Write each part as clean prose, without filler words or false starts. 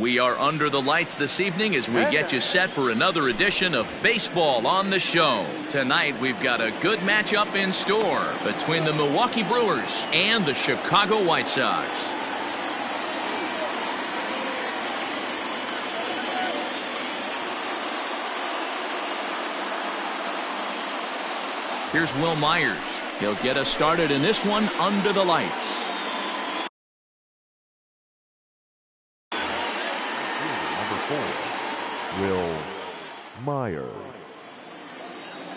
We are under the lights this evening as we get you set for another edition of Baseball on the Show. Tonight we've got a good matchup in store between the Milwaukee Brewers and the Chicago White Sox. Here's Will Myers. He'll get us started in this one under the lights. Will Myers.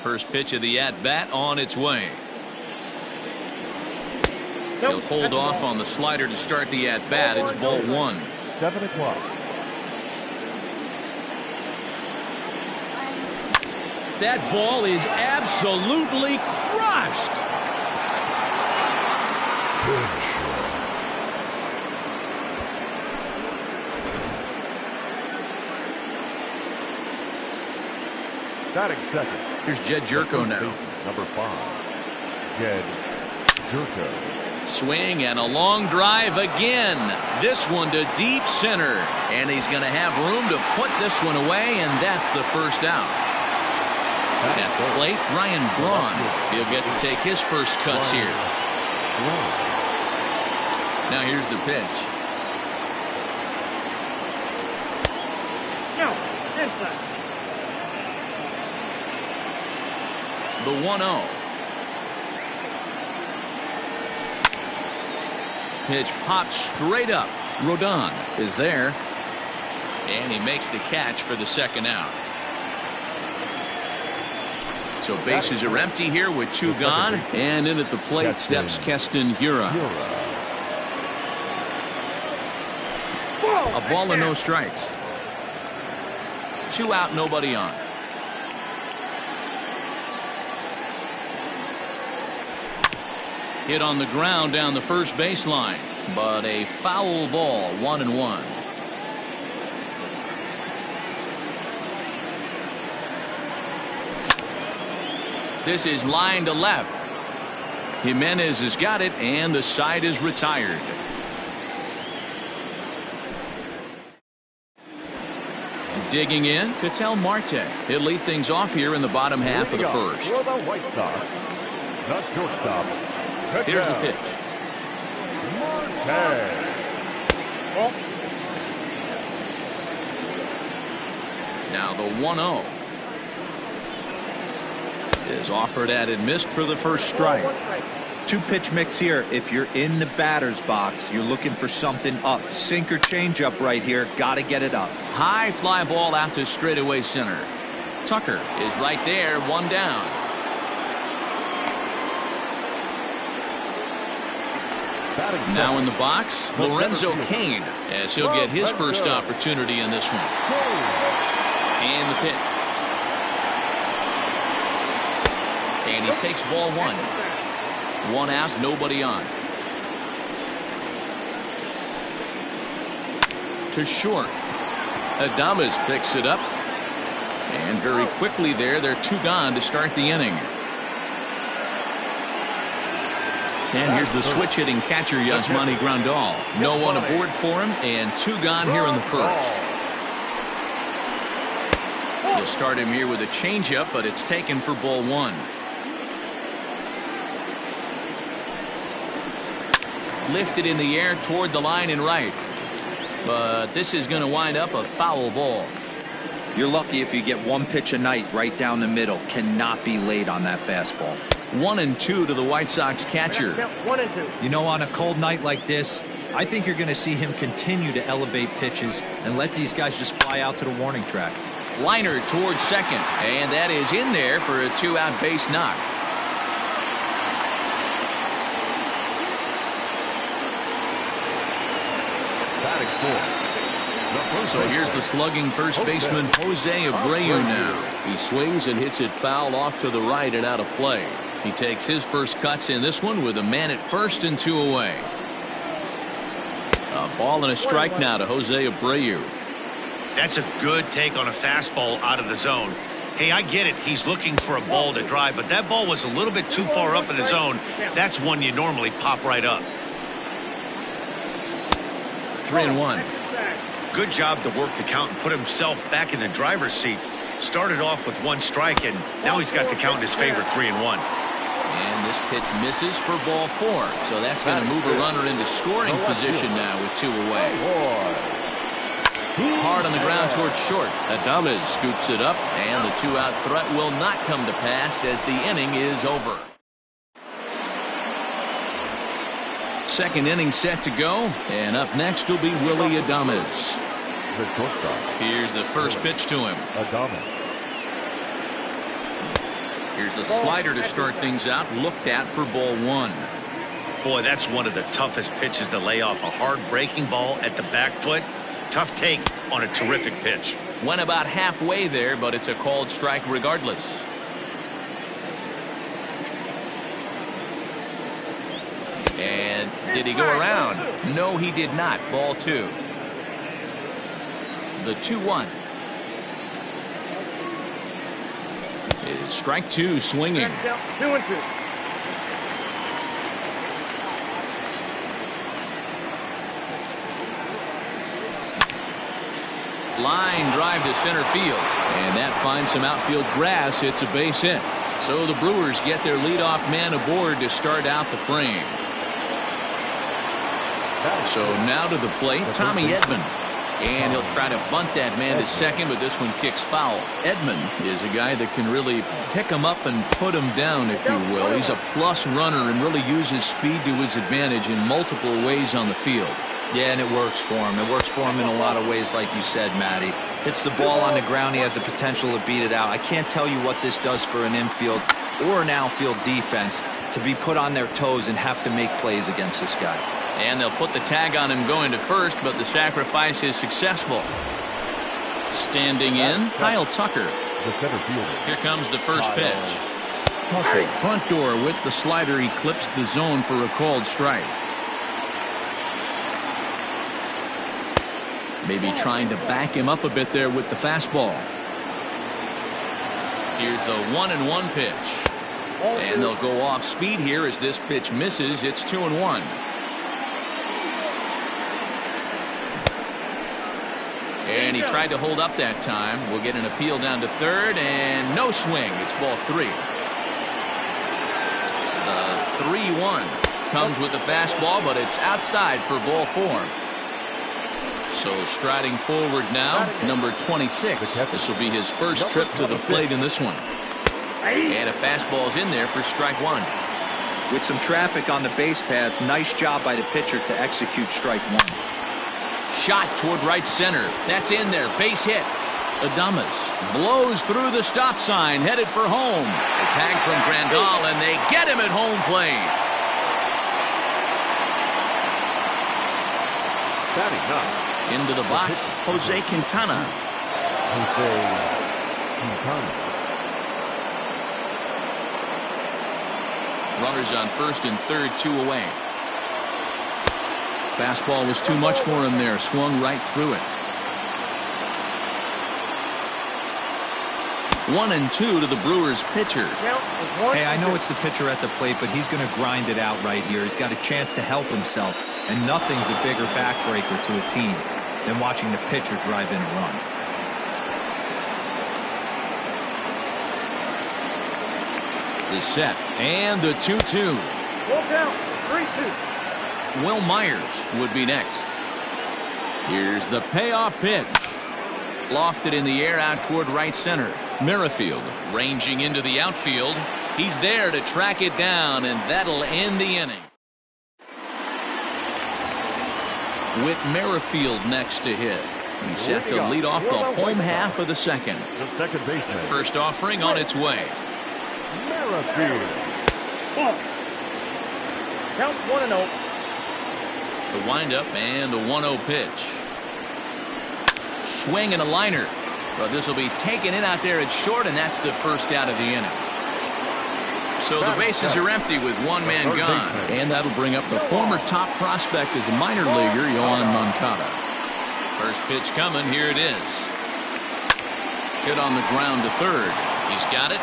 First pitch of the at-bat on its way. He'll hold off on the slider to start the at-bat. It's ball one. 7 o'clock. That ball is absolutely crushed. Batting second. Here's Jed Jerko now. Number 5. Jed Jerko. Swing and a long drive again. This one to deep center. And he's going to have room to put this one away, and that's the first out. At the plate, Ryan Braun. He'll get to take his first cuts here. Now here's the pitch. No, inside. The 1-0. Pitch popped straight up. Rodon is there. And he makes the catch for the second out. So bases are empty here with 2 gone. And in at the plate steps Keston Hiura. A ball and no strikes. 2 out, nobody on. Hit on the ground down the first baseline, but a foul ball, 1-1. This is line to left. Jimenez has got it, and the side is retired. Digging in, Ketel Marte. He'll lead things off here in the bottom half of the first. For the White Sox, the shortstop. Here's the pitch. Now the 1-0 is offered at and missed for the first strike. 2-pitch mix here. If you're in the batter's box, you're looking for something up. Sink or change up right here. Got to get it up. High fly ball out to straightaway center. Tucker is right there, 1 down. Now in the box, Lorenzo Cain, as he'll get his first opportunity in this one. And the pitch. And he takes ball 1. 1 out, nobody on. To short. Adames picks it up. And very quickly they're 2 gone to start the inning. And here's the switch hitting catcher, Yasmani Grandal. No one aboard for him, and 2 gone here in the first. You'll start him here with a changeup, but it's taken for ball 1. Lifted in the air toward the line and right. But this is going to wind up a foul ball. You're lucky if you get 1 pitch a night right down the middle. Cannot be late on that fastball. 1-2 to the White Sox catcher. 1-2. You know, on a cold night like this, I think you're going to see him continue to elevate pitches and let these guys just fly out to the warning track. Liner towards second, and that is in there for a 2-out base knock. So here's the slugging first baseman Jose Abreu now. He swings and hits it foul off to the right and out of play. He takes his first cuts in this one with a man at first and 2 away. A ball and a strike now to Jose Abreu. That's a good take on a fastball out of the zone. Hey, I get it. He's looking for a ball to drive, but that ball was a little bit too far up in the zone. That's one you normally pop right up. 3-1. Good job to work the count and put himself back in the driver's seat. Started off with 1 strike, and now he's got the count in his favor, 3-1. And this pitch misses for ball 4. So that's going to move a runner into scoring position now with 2 away. Hard on the ground towards short. Adames scoops it up, and the 2-out threat will not come to pass as the inning is over. Second inning set to go, and up next will be Willie Adames. The shortstop. Here's the first pitch to him. Adames. Here's a slider to start things out, looked at for ball 1. Boy, that's one of the toughest pitches to lay off. A hard breaking ball at the back foot. Tough take on a terrific pitch. Went about halfway there, but it's a called strike regardless. And did he go around? No, he did not. Ball 2. The 2-1. Is strike 2 swinging. 2-2. Line drive to center field, and that finds some outfield grass. It's a base hit. So the Brewers get their leadoff man aboard to start out the frame. So now to the plate, Tommy Edman. And he'll try to bunt that man to second, but this one kicks foul. Edman is a guy that can really pick him up and put him down, if you will. He's a plus runner and really uses speed to his advantage in multiple ways on the field. Yeah, and it works for him. It works for him in a lot of ways, like you said, Matty. Hits the ball on the ground. He has the potential to beat it out. I can't tell you what this does for an infield or an outfield defense to be put on their toes and have to make plays against this guy. And they'll put the tag on him going to first, but the sacrifice is successful. Standing in, Kyle Tucker. The center fielder. Here comes the first pitch. Front door with the slider eclipsed the zone for a called strike. Maybe trying to back him up a bit there with the fastball. Here's the 1-1 pitch. And they'll go off speed here as this pitch misses. It's 2-1. And he tried to hold up that time. We'll get an appeal down to third, and no swing. It's ball 3. The 3-1 comes with the fastball, but it's outside for ball 4. So striding forward now, number 26. This will be his first trip to the plate in this one. And a fastball's in there for strike 1. With some traffic on the base paths, nice job by the pitcher to execute strike 1. Shot toward right center. That's in there. Base hit. Adames blows through the stop sign, headed for home. A tag from Grandal, and they get him at home plate. Batting up. Into the box, Jose Quintana. Runners on first and third, 2 away. Fastball was too much for him there. Swung right through it. 1-2 to the Brewers pitcher. Hey, I know it's the pitcher at the plate, but he's going to grind it out right here. He's got a chance to help himself, and nothing's a bigger backbreaker to a team than watching the pitcher drive in a run. The set and the 2-2. One down, 3-2. Will Myers would be next. Here's the payoff pitch. Lofted in the air out toward right center. Merrifield ranging into the outfield. He's there to track it down, and that'll end the inning. With Merrifield next to hit. He's set to lead off the home half of the second. The second baseman. First offering on its way. Merrifield. Count 1-0. The windup and the 1-0 pitch. Swing and a liner. But this will be taken in out there at short, and that's the first out of the inning. So the bases are empty with one man gone. And that'll bring up the former top prospect as a minor leaguer, Yohan Moncada. First pitch coming. Here it is. Hit on the ground to third. He's got it.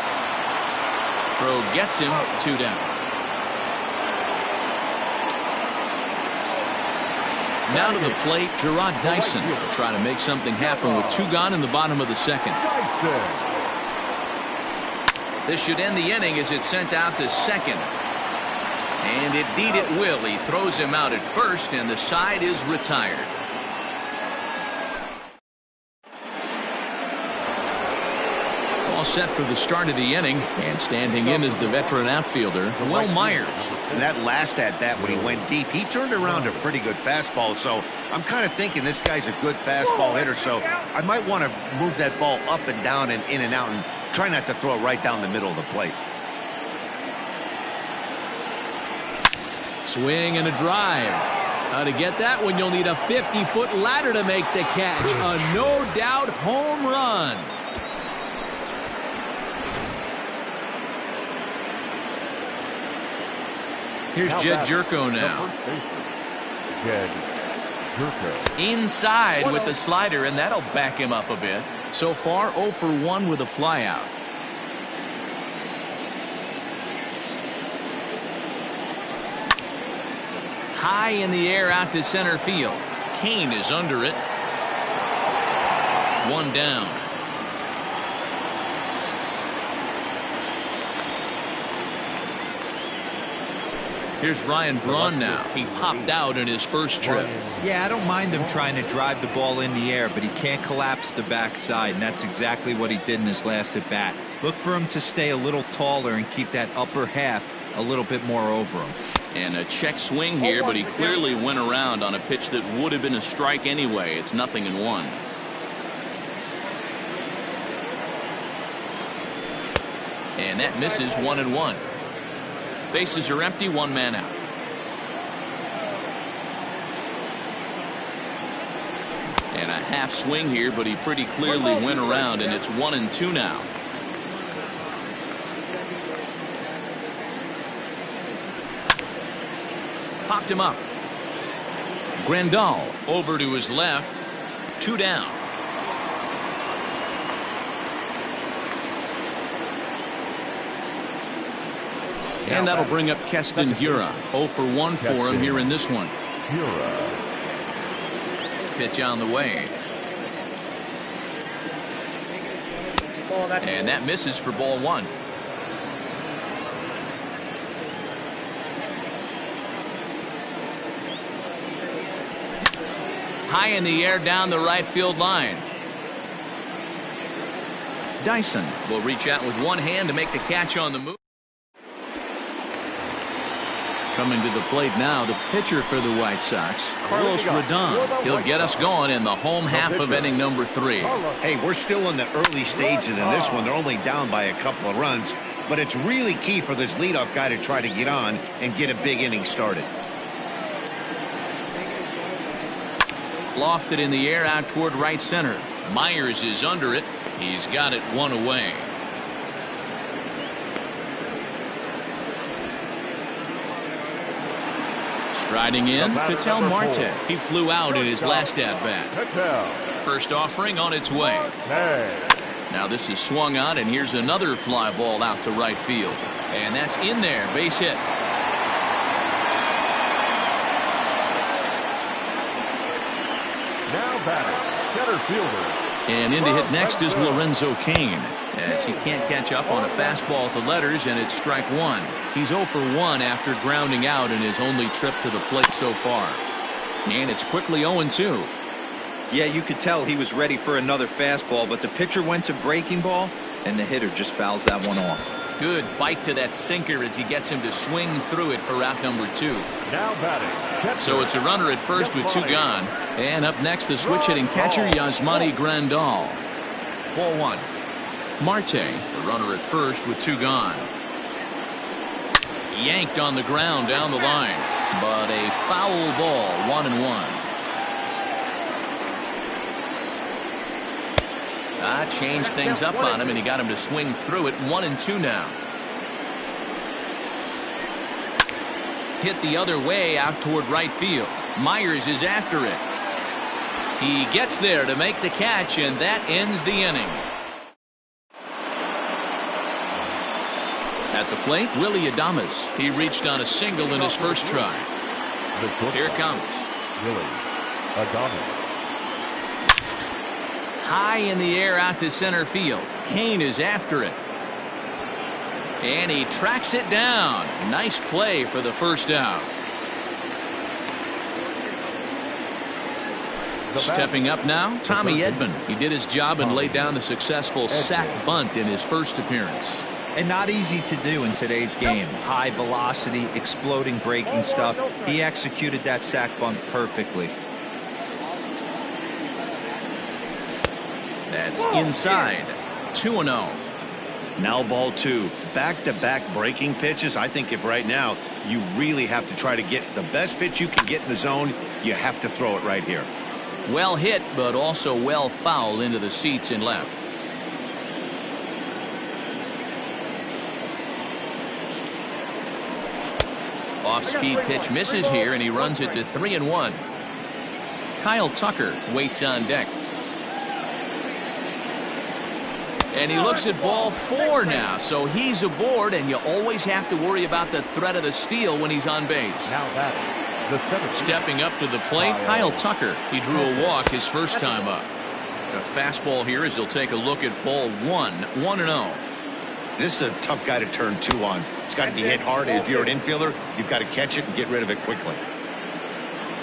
Throw gets him. 2 down. Now to the plate, Gerard Dyson will try to make something happen with 2 gone in the bottom of the second. This should end the inning as it's sent out to second. And indeed it will. He throws him out at first, and the side is retired. All set for the start of the inning, and standing in is the veteran outfielder, Will Myers. And that last at-bat when he went deep, he turned around a pretty good fastball. So I'm kind of thinking this guy's a good fastball hitter. So I might want to move that ball up and down and in and out and try not to throw it right down the middle of the plate. Swing and a drive. To get that one, you'll need a 50-foot ladder to make the catch. A no-doubt home run. Here's Jed Jerko now. Jed Jerko. Inside with the slider, and that'll back him up a bit. So far, 0 for 1 with a flyout. High in the air out to center field. Kane is under it. 1 down. Here's Ryan Braun now. He popped out in his first trip. Yeah, I don't mind him trying to drive the ball in the air, but he can't collapse the backside, and that's exactly what he did in his last at bat. Look for him to stay a little taller and keep that upper half a little bit more over him. And a check swing here, but he clearly went around on a pitch that would have been a strike anyway. It's 0-1. And that misses 1-1. Bases are empty, 1 man out. And a half swing here, but he pretty clearly went around, and it's 1-2 now. Popped him up. Grandal over to his left. 2 down. And that'll bring up Keston Hiura. 0 for 1 for him here in this one. Pitch on the way. And that misses for ball 1. High in the air down the right field line. Dyson will reach out with one hand to make the catch on the move. Coming to the plate now, the pitcher for the White Sox, Carlos Rodon. He'll get us going in the home half of inning number 3. Hey, we're still in the early stages in this one. They're only down by a couple of runs, but it's really key for this leadoff guy to try to get on and get a big inning started. Lofted in the air out toward right center. Myers is under it. He's got it 1 away. Striding in, Ketel Marte. He flew out in his last at-bat. First offering on its way. Now this is swung on, and here's another fly ball out to right field. And that's in there, base hit. Now batting, center fielder. And in to hit next is Lorenzo Cain, as he can't catch up on a fastball at the letters, and it's strike 1. He's 0 for 1 after grounding out in his only trip to the plate so far. And it's quickly 0-2. Yeah, you could tell he was ready for another fastball, but the pitcher went to breaking ball, and the hitter just fouls that one off. Good bite to that sinker as he gets him to swing through it for out number 2. Now batting. So it's a runner at first with 2 gone. And up next, the switch-hitting catcher, Yasmani Grandal. Ball 1. Marte, the runner at first with 2 gone. Yanked on the ground down the line. But a foul ball, 1-1. Changed things up on him, and he got him to swing through it. 1-2 now. Hit the other way out toward right field. Myers is after it. He gets there to make the catch, and that ends the inning. At the plate, Willie Adames. He reached on a single in his first try. Here comes. High in the air out to center field. Kane is after it. And he tracks it down. Nice play for the first out. Stepping up now, Tommy Edman. He did his job and laid down the successful sac bunt in his first appearance. And not easy to do in today's game. High velocity, exploding breaking stuff. He executed that sac bunt perfectly. That's inside. 2-0. Now ball 2. Back-to-back breaking pitches. I think if right now you really have to try to get the best pitch you can get in the zone, you have to throw it right here. Well hit, but also well fouled into the seats in left. Off-speed pitch misses here, and he runs it to 3-1. Kyle Tucker waits on deck. And he looks at ball 4 now, so he's aboard, and you always have to worry about the threat of the steal when he's on base. Now batting, the 17th. Stepping up to the plate, Kyle Tucker. He drew a walk his first time up. The fastball here as he'll take a look at ball 1, 1-0. This is a tough guy to turn 2 on. It's got to be hit hard. If you're an infielder, you've got to catch it and get rid of it quickly.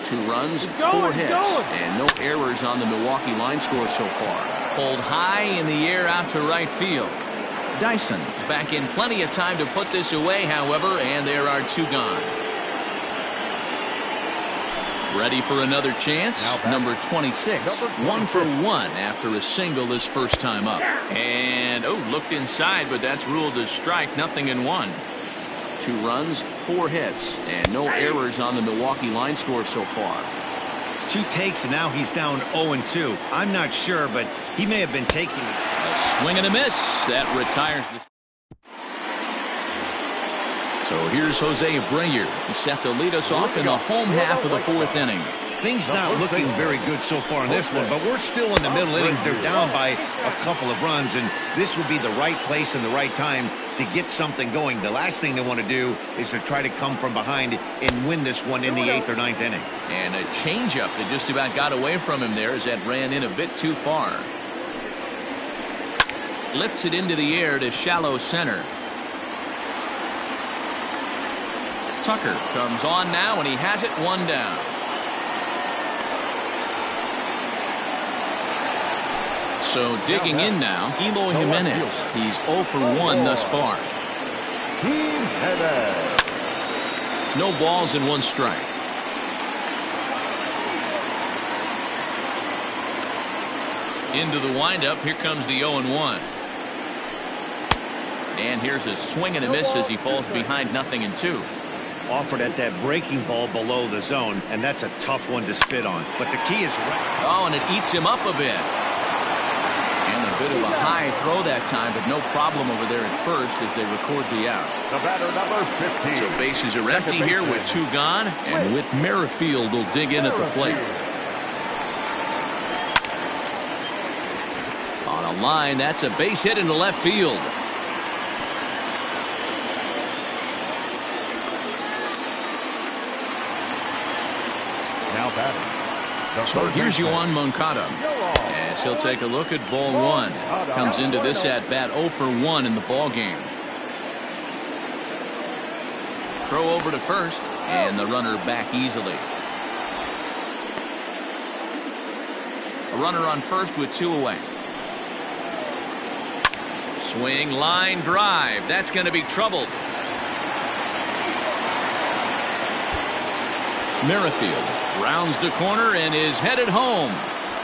2 runs, 4 hits, and no errors on the Milwaukee line score so far. Pulled high in the air out to right field. Dyson is back in plenty of time to put this away, however, and there are 2 gone. Ready for another chance. Number 26, 1 for 1 after a single his first time up. And, looked inside, but that's ruled as strike. Nothing in 1. 2 runs, 4 hits, and no errors on the Milwaukee line score so far. 2 takes, and now he's down 0-2. I'm not sure, but he may have been taking it. A swing and a miss. That retires the... So here's Jose Abreu. He set to lead us off in the home half of the 4th inning. Things not looking very good so far in this one, but we're still in the middle innings. They're down by a couple of runs, and this would be the right place and the right time to get something going. The last thing they want to do is to try to come from behind and win this one in the 8th or 9th inning. And a changeup that just about got away from him there as that ran in a bit too far. Lifts it into the air to shallow center. Tucker comes on now, and he has it 1 down. So digging in now, Eloy Jimenez. He's 0 for 1 thus far. No balls and 1 strike. Into the windup. Here comes the 0-1. And here's a swing and a miss as he falls behind 0-2. Offered at that breaking ball below the zone, and that's a tough one to spit on. But the key is right. Oh, and it eats him up a bit. And a bit of a high throw that time, but no problem over there at first as they record the out. The batter, number 15. So bases are empty here with 2 gone, and Whit Merrifield will dig in at the plate. On a line, that's a base hit into left field. Now batting. So here's Yoan Moncada as he'll take a look at ball 1. Comes into this at bat 0 for 1 in the ball game. Throw over to first, and the runner back easily. A runner on first with 2 away. Swing, line drive. That's going to be troubled. Merrifield rounds the corner and is headed home.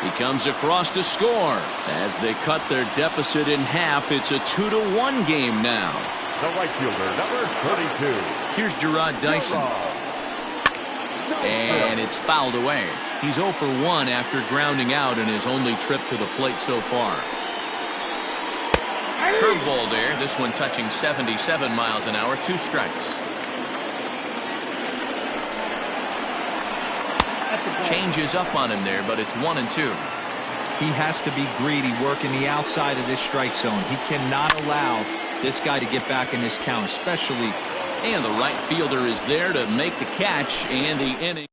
He comes across to score. As they cut their deficit in half, it's a 2-1 game now. The right fielder, number 32. Here's Gerard Dyson. And it's fouled away. He's 0 for 1 after grounding out in his only trip to the plate so far. Curveball there. This one touching 77 miles an hour. 2 strikes. Changes up on him there, but it's 1-2. He has to be greedy, working the outside of this strike zone. He cannot allow this guy to get back in this count, especially. And the right fielder is there to make the catch, and the inning.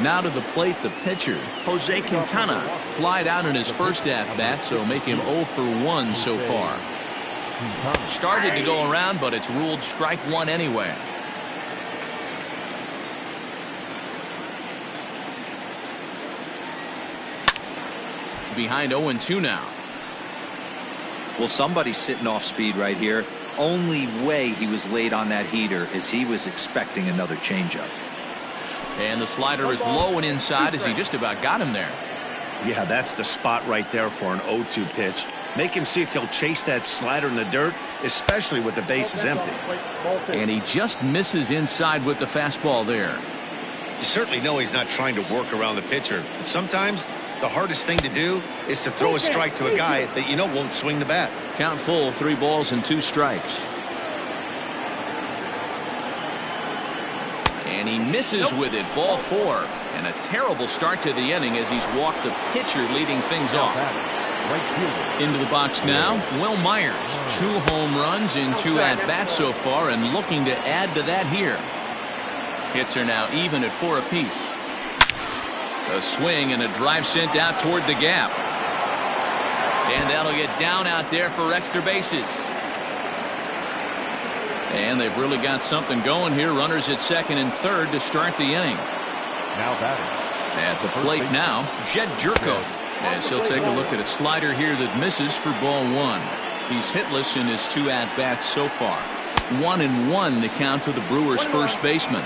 Now to the plate, the pitcher, Jose Quintana. Flied out in his first at-bat, so make him 0 for 1 so far. Started to go around, but it's ruled strike one anyway. Behind 0-2 now. Well, somebody's sitting off speed right here. Only way he was late on that heater is he was expecting another changeup. And the slider is low and inside as he just about got him there. Yeah, that's the spot right there for an 0-2 pitch. Make him see if he'll chase that slider in the dirt, especially with the bases empty. And he just misses inside with the fastball there. You certainly know he's not trying to work around the pitcher. But sometimes the hardest thing to do is to throw a strike to a guy that you know won't swing the bat. Count full, 3 balls and 2 strikes. And he misses with it, ball 4. And a terrible start to the inning as he's walked the pitcher leading things off. Into the box now, Will Myers. 2 home runs in 2 at-bats so far and looking to add to that here. Hits are now even at 4 apiece. A swing and a drive sent out toward the gap. And that'll get down out there for extra bases. And they've really got something going here. Runners at second and third to start the inning. Now batting. At the plate now, Jed Jerko. As he'll take a look at a slider here that misses for ball 1. He's hitless in his 2 at-bats so far. 1-1 the count to the Brewers' first baseman.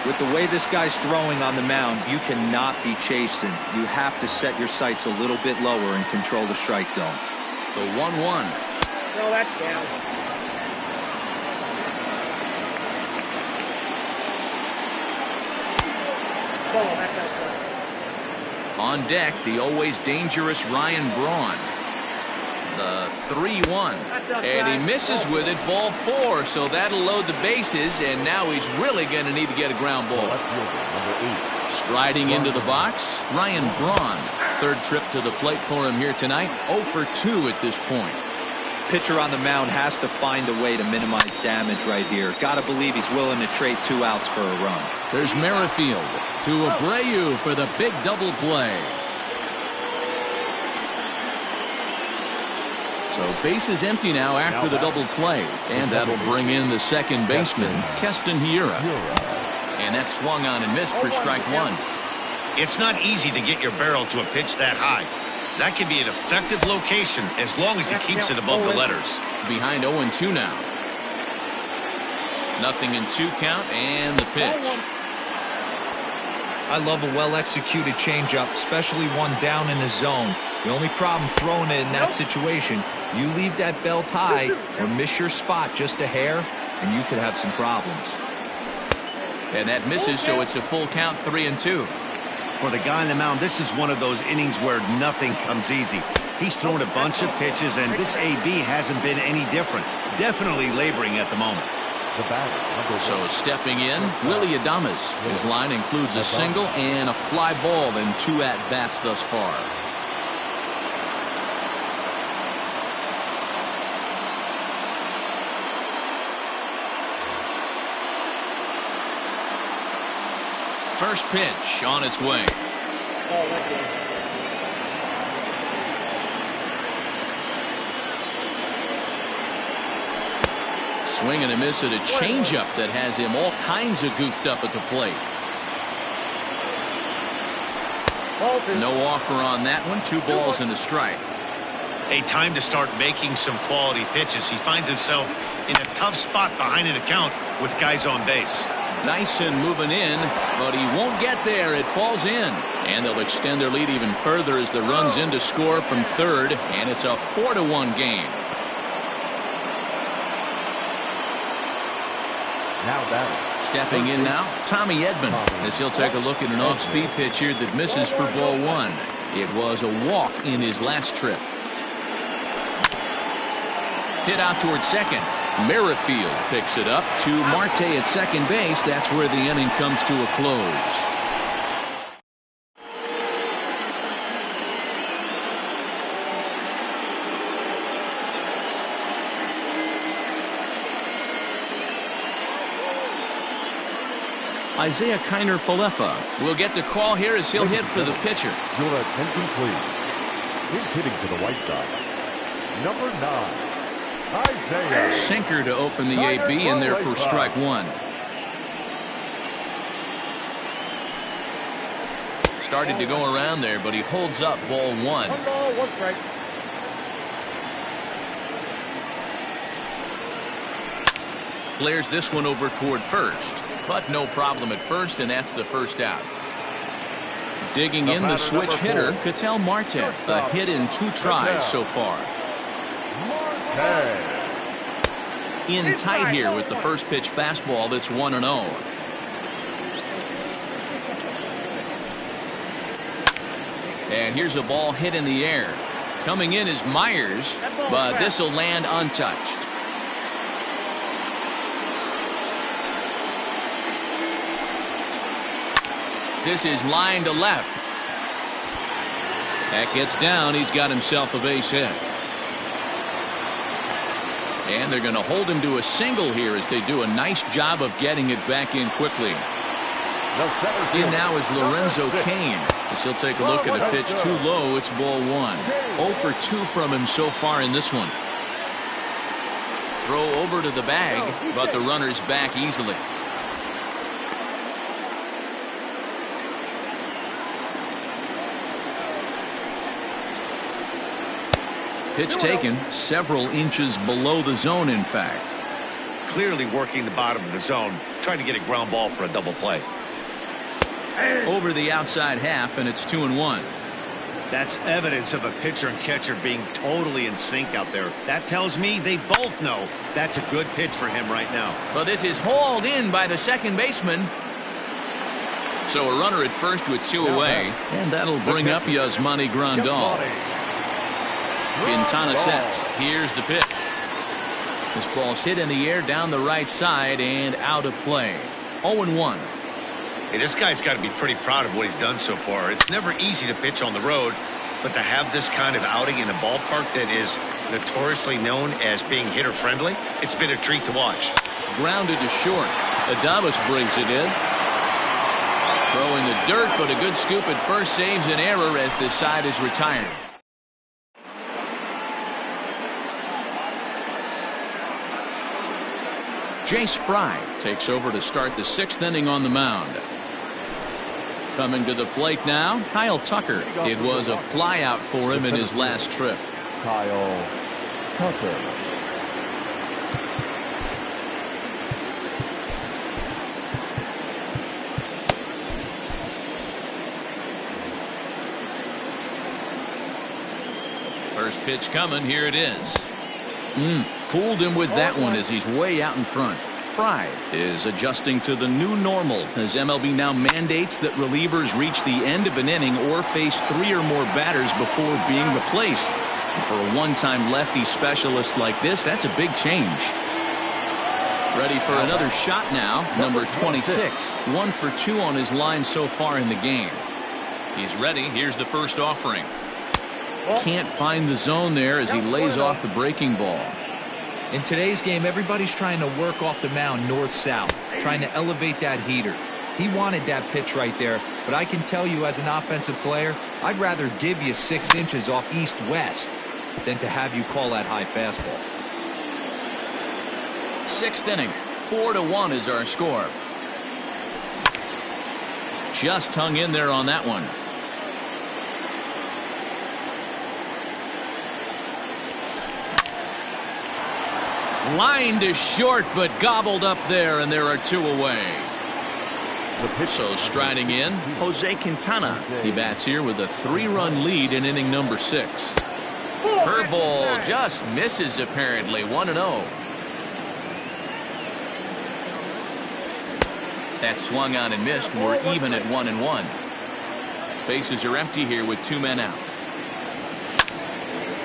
With the way this guy's throwing on the mound, you cannot be chasing. You have to set your sights a little bit lower and control the strike zone. The 1-1. No, that's down. On deck, the always dangerous Ryan Braun. The 3-1. And he misses with it, ball 4, so that'll load the bases, and now he's really going to need to get a ground ball. Striding into the box, Ryan Braun. 3rd trip to the plate for him here tonight, 0 for 2 at this point. Pitcher on the mound has to find a way to minimize damage right here. Gotta believe he's willing to trade 2 outs for a run. There's Merrifield to Abreu for the big double play. So base is empty now after the double play. And that'll bring in the second baseman, Keston Hiura. And that swung on and missed for strike 1. It's not easy to get your barrel to a pitch that high. That can be an effective location as long as he keeps it above the letters. Behind 0-2 now. 0-2 count and the pitch. I love a well-executed changeup, especially one down in the zone. The only problem throwing it in that situation, you leave that belt high or miss your spot just a hair, and you could have some problems. And that misses, so it's a full count, 3-2. For the guy on the mound, this is one of those innings where nothing comes easy. He's thrown a bunch of pitches, and this AB hasn't been any different. Definitely laboring at the moment. So stepping in, Willie Adames. His line includes a single and a fly ball in 2 at-bats thus far. First pitch on its way. Swing and a miss at a changeup that has him all kinds of goofed up at the plate. No offer on that one. 2 balls and a strike. A time to start making some quality pitches. He finds himself in a tough spot behind an account with guys on base. Dyson moving in, but he won't get there. It falls in. And they'll extend their lead even further as the run's in to score from third. And it's a 4-1 game. Now batting. Stepping in now, Tommy Edman, as he'll take a look at an off-speed pitch here that misses for ball 1. It was a walk in his last trip. Hit out toward second. Merrifield picks it up to Marte at second base. That's where the inning comes to a close. Isaiah Kiner-Falefa will get the call here as he'll hit for the pitcher. Your attention, please. He's hitting to the right side. Number 9, Isaiah. Sinker to open the AB in there for strike one. Started to go around there, but he holds up ball one. 1 ball, 1 strike. Clears this one over toward first, but no problem at first, and that's the first out. Digging in the switch hitter, Ketel Marte, a hit in 2 tries so far. In tight here with the first pitch fastball that's 1-0. And here's a ball hit in the air. Coming in is Myers, but this will land untouched. This is line to left. That gets down. He's got himself a base hit. And they're going to hold him to a single here as they do a nice job of getting it back in quickly. In now is Lorenzo Cain as he'll take a look at a pitch too low. It's ball one. 0 for 2 from him so far in this one. Throw over to the bag, but the runner's back easily. Pitch taken several inches below the zone, in fact. Clearly working the bottom of the zone, trying to get a ground ball for a double play. Over the outside half, and it's 2-1. That's evidence of a pitcher and catcher being totally in sync out there. That tells me they both know that's a good pitch for him right now. But this is hauled in by the second baseman. So a runner at first with 2 away, and that'll bring up Yasmani Grandal. Quintana sets. Here's the pitch. This ball's hit in the air down the right side and out of play. 0-1. Hey, this guy's got to be pretty proud of what he's done so far. It's never easy to pitch on the road, but to have this kind of outing in a ballpark that is notoriously known as being hitter friendly, it's been a treat to watch. Grounded to short. Adames brings it in. Throw in the dirt, but a good scoop at first saves an error as this side is retired. Jay Spry takes over to start the 6th inning on the mound. Coming to the plate now, Kyle Tucker. It was a flyout for him in his last trip. Kyle Tucker. First pitch coming. Here it is. Fooled him with that one as he's way out in front. Fry is adjusting to the new normal as MLB now mandates that relievers reach the end of an inning or face 3 or more batters before being replaced. And for a one-time lefty specialist like this, that's a big change. Ready for another shot now. Number 26. 1 for 2 on his line so far in the game. He's ready. Here's the first offering. Can't find the zone there as he lays off the breaking ball. In today's game, everybody's trying to work off the mound north-south, trying to elevate that heater. He wanted that pitch right there, but I can tell you as an offensive player, I'd rather give you 6 inches off east-west than to have you call that high fastball. 6th inning, 4-1 is our score. Just hung in there on that one. Line to short, but gobbled up there, and there are 2 away. So striding in, Jose Quintana. He bats here with a 3-run lead in inning number 6. Curveball just misses apparently. 1-0. That swung on and missed. We're even at 1-1. Bases are empty here with 2 men out.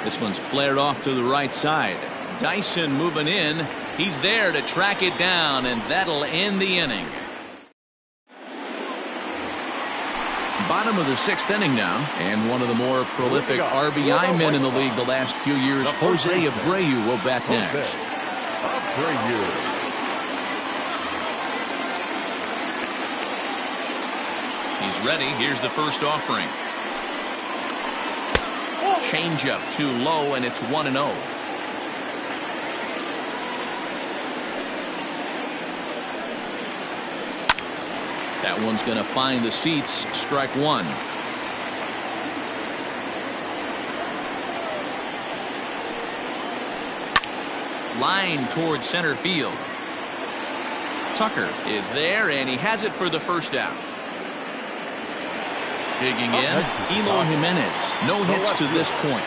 This one's flared off to the right side. Dyson moving in. He's there to track it down, and that'll end the inning. Bottom of the 6th inning now, and one of the more prolific RBI men in the league the last few years, Jose Abreu, will bat next. ready. Here's the first offering. Changeup too low, and it's 1-0. That one's going to find the seats. Strike one. Line towards center field. Tucker is there, and he has it for the first out. Digging in, Eloy Jimenez. No hits to this point.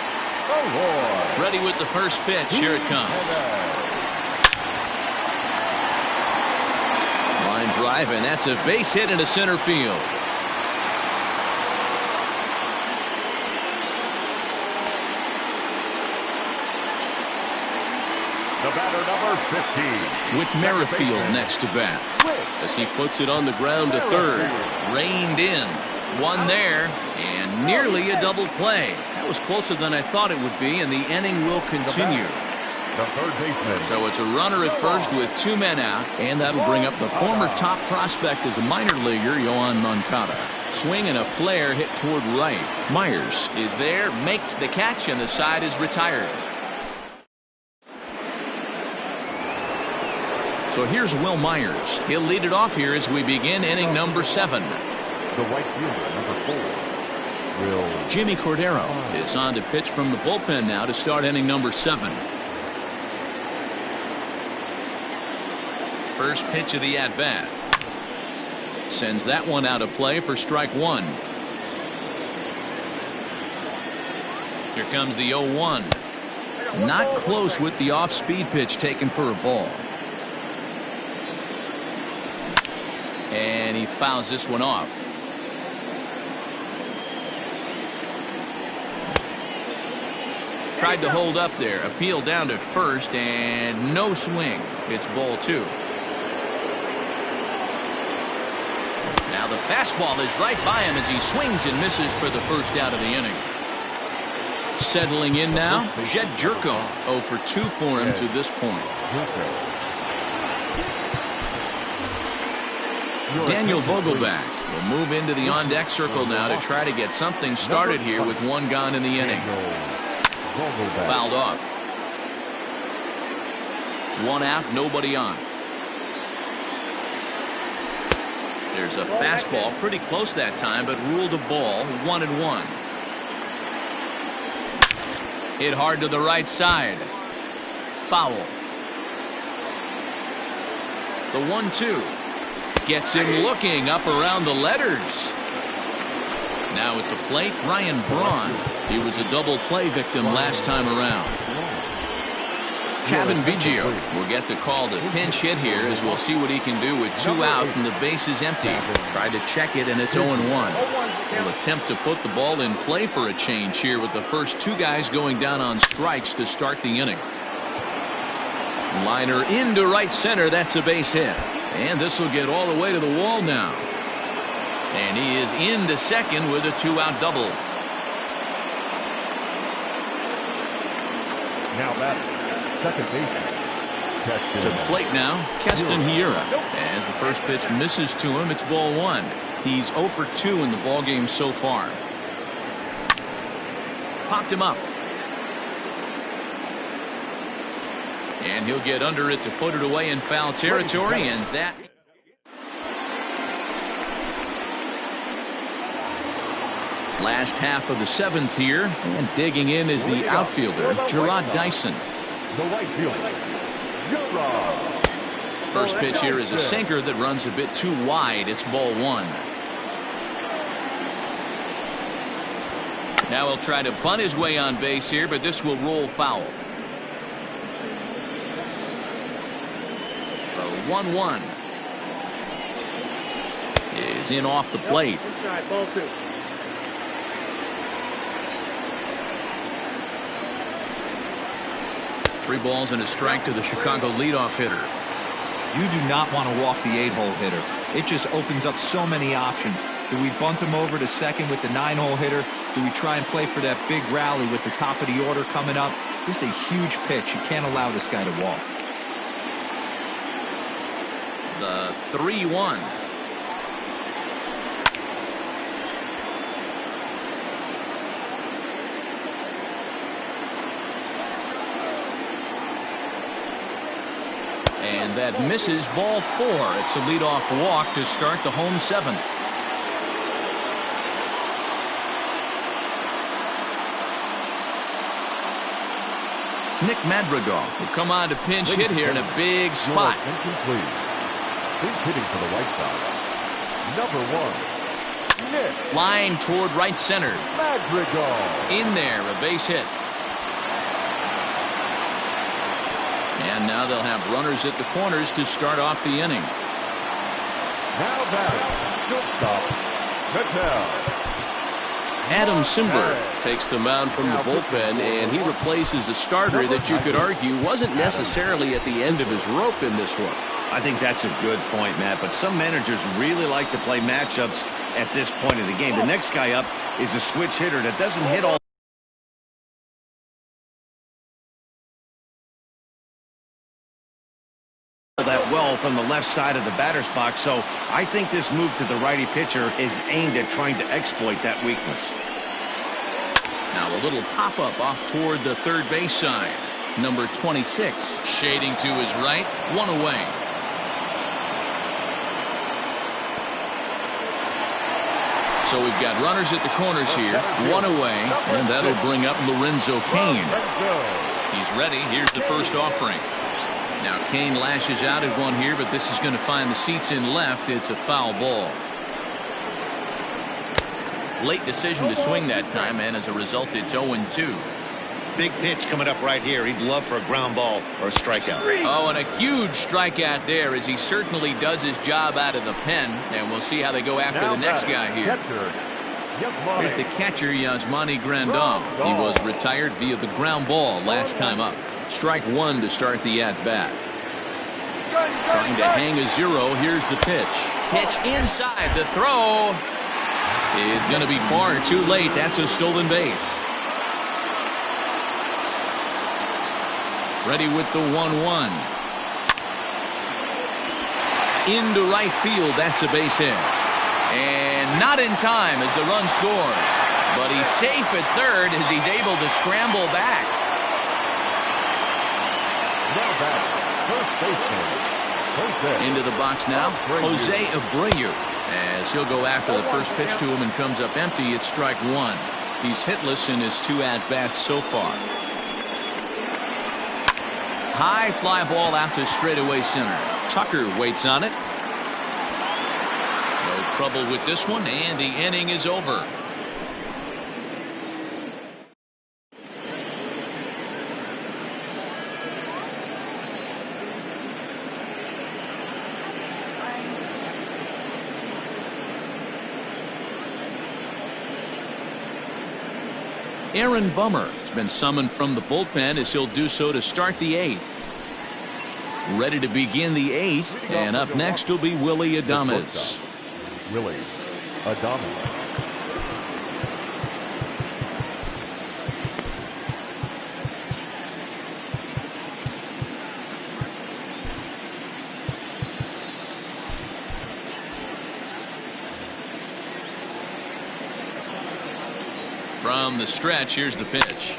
Ready with the first pitch. Here it comes. Line drive, and that's a base hit into center field. The batter, number 15. With Merrifield next to bat. As he puts it on the ground to third. Reined in. One there, and nearly a double play. That was closer than I thought it would be, and the inning will continue. The third baseman. So it's a runner at first with 2 men out, and that'll bring up the former top prospect as a minor leaguer, Yohan Moncada. Swing and a flare hit toward right. Myers is there, makes the catch, and the side is retired. So here's Will Myers. He'll lead it off here as we begin inning number 7. The right fielder, number 4. Will. Jimmy Cordero is on to pitch from the bullpen now to start inning number 7. First pitch of the at-bat. Sends that one out of play for strike one. Here comes the 0-1. Not close with the off-speed pitch taken for a ball. And he fouls this one off. Tried to hold up there. Appeal down to first, and no swing. It's ball 2. Now the fastball is right by him as he swings and misses for the first out of the inning. Settling in now, Jed Jerko. 0 for 2 for him to this point. Daniel Vogelback will move into the on-deck circle now to try to get something started here with 1 gone in the inning. Fouled off. 1 out, nobody on. There's a fastball pretty close that time, but ruled a ball. 1-1. Hit hard to the right side. Foul. The 1-2 gets him looking up around the letters. Now at the plate, Ryan Braun. He was a double play victim last time around. Kevin Biggio will get the call to pinch hit here, as we'll see what he can do with 2 out and the base is empty. Tried to check it, and it's 0-1. He'll attempt to put the ball in play for a change here with the first 2 guys going down on strikes to start the inning. Liner into right center. That's a base hit. And this will get all the way to the wall now. And he is into second with a 2-out double. Now batter, second baseman. To the plate now, Keston Hiura. As the first pitch misses to him, it's ball 1. He's 0 for 2 in the ballgame so far. Popped him up. And he'll get under it to put it away in foul territory, and that. Last half of the 7th here, and digging in is the outfielder, Gerard Dyson. The right fielder, Gerard. First pitch here is a sinker that runs a bit too wide. It's ball 1. Now he'll try to bunt his way on base here, but this will roll foul. 1-1 is in off the plate. Ball 2. Three balls and a strike to the Chicago leadoff hitter. You do not want to walk the 8-hole hitter. It just opens up so many options. Do we bunt him over to second with the 9-hole hitter? Do we try and play for that big rally with the top of the order coming up? This is a huge pitch. You can't allow this guy to walk. The 3-1. And that misses ball 4. It's a leadoff walk to start the home 7th. Nick Madrigal will come on to pinch hit here in a big spot. Incomplete. Pinch hitting for the White Sox. Number 1, Nick. Line toward right center. Madrigal. In there, a base hit. And now they'll have runners at the corners to start off the inning. Now batting, shortstop, Mattel. Adam Simber takes the mound from the bullpen, and he replaces a starter that you could argue wasn't necessarily at the end of his rope in this one. I think that's a good point, Matt, but some managers really like to play matchups at this point of the game. The next guy up is a switch hitter that doesn't hit all that well from the left side of the batter's box, so I think this move to the righty pitcher is aimed at trying to exploit that weakness. Now a little pop-up off toward the third base side. Number 26 shading to his right, 1 away. So we've got runners at the corners here, 1 away, and that'll bring up Lorenzo Cain. He's ready. Here's the first offering. Now Cain lashes out at one here, but this is going to find the seats in left. It's a foul ball. Late decision to swing that time, and as a result, it's 0-2. Big pitch coming up right here. He'd love for a ground ball or a strikeout. Oh, and a huge strikeout there as he certainly does his job out of the pen, and we'll see how they go after the next guy here. Here's the catcher, Yasmani Grandal. He was retired via the ground ball last time up. Strike 1 to start the at-bat. Trying to hang a 0. Here's the pitch. Pitch inside. The throw is going to be far too late. That's a stolen base. Ready with the 1-1. Into right field. That's a base hit. And not in time as the run scores. But he's safe at third as he's able to scramble back. Into the box now, Jose Abreu, as he'll go after the first pitch to him and comes up empty. It's strike 1. He's hitless in his 2 at-bats so far. High fly ball out to straightaway center. Tucker waits on it. No trouble with this one, and the inning is over. Aaron Bummer has been summoned from the bullpen as he'll do so to start the 8th. Ready to begin the 8th, and up next will be Willy Adames. Willy Adames. From the stretch, here's the pitch.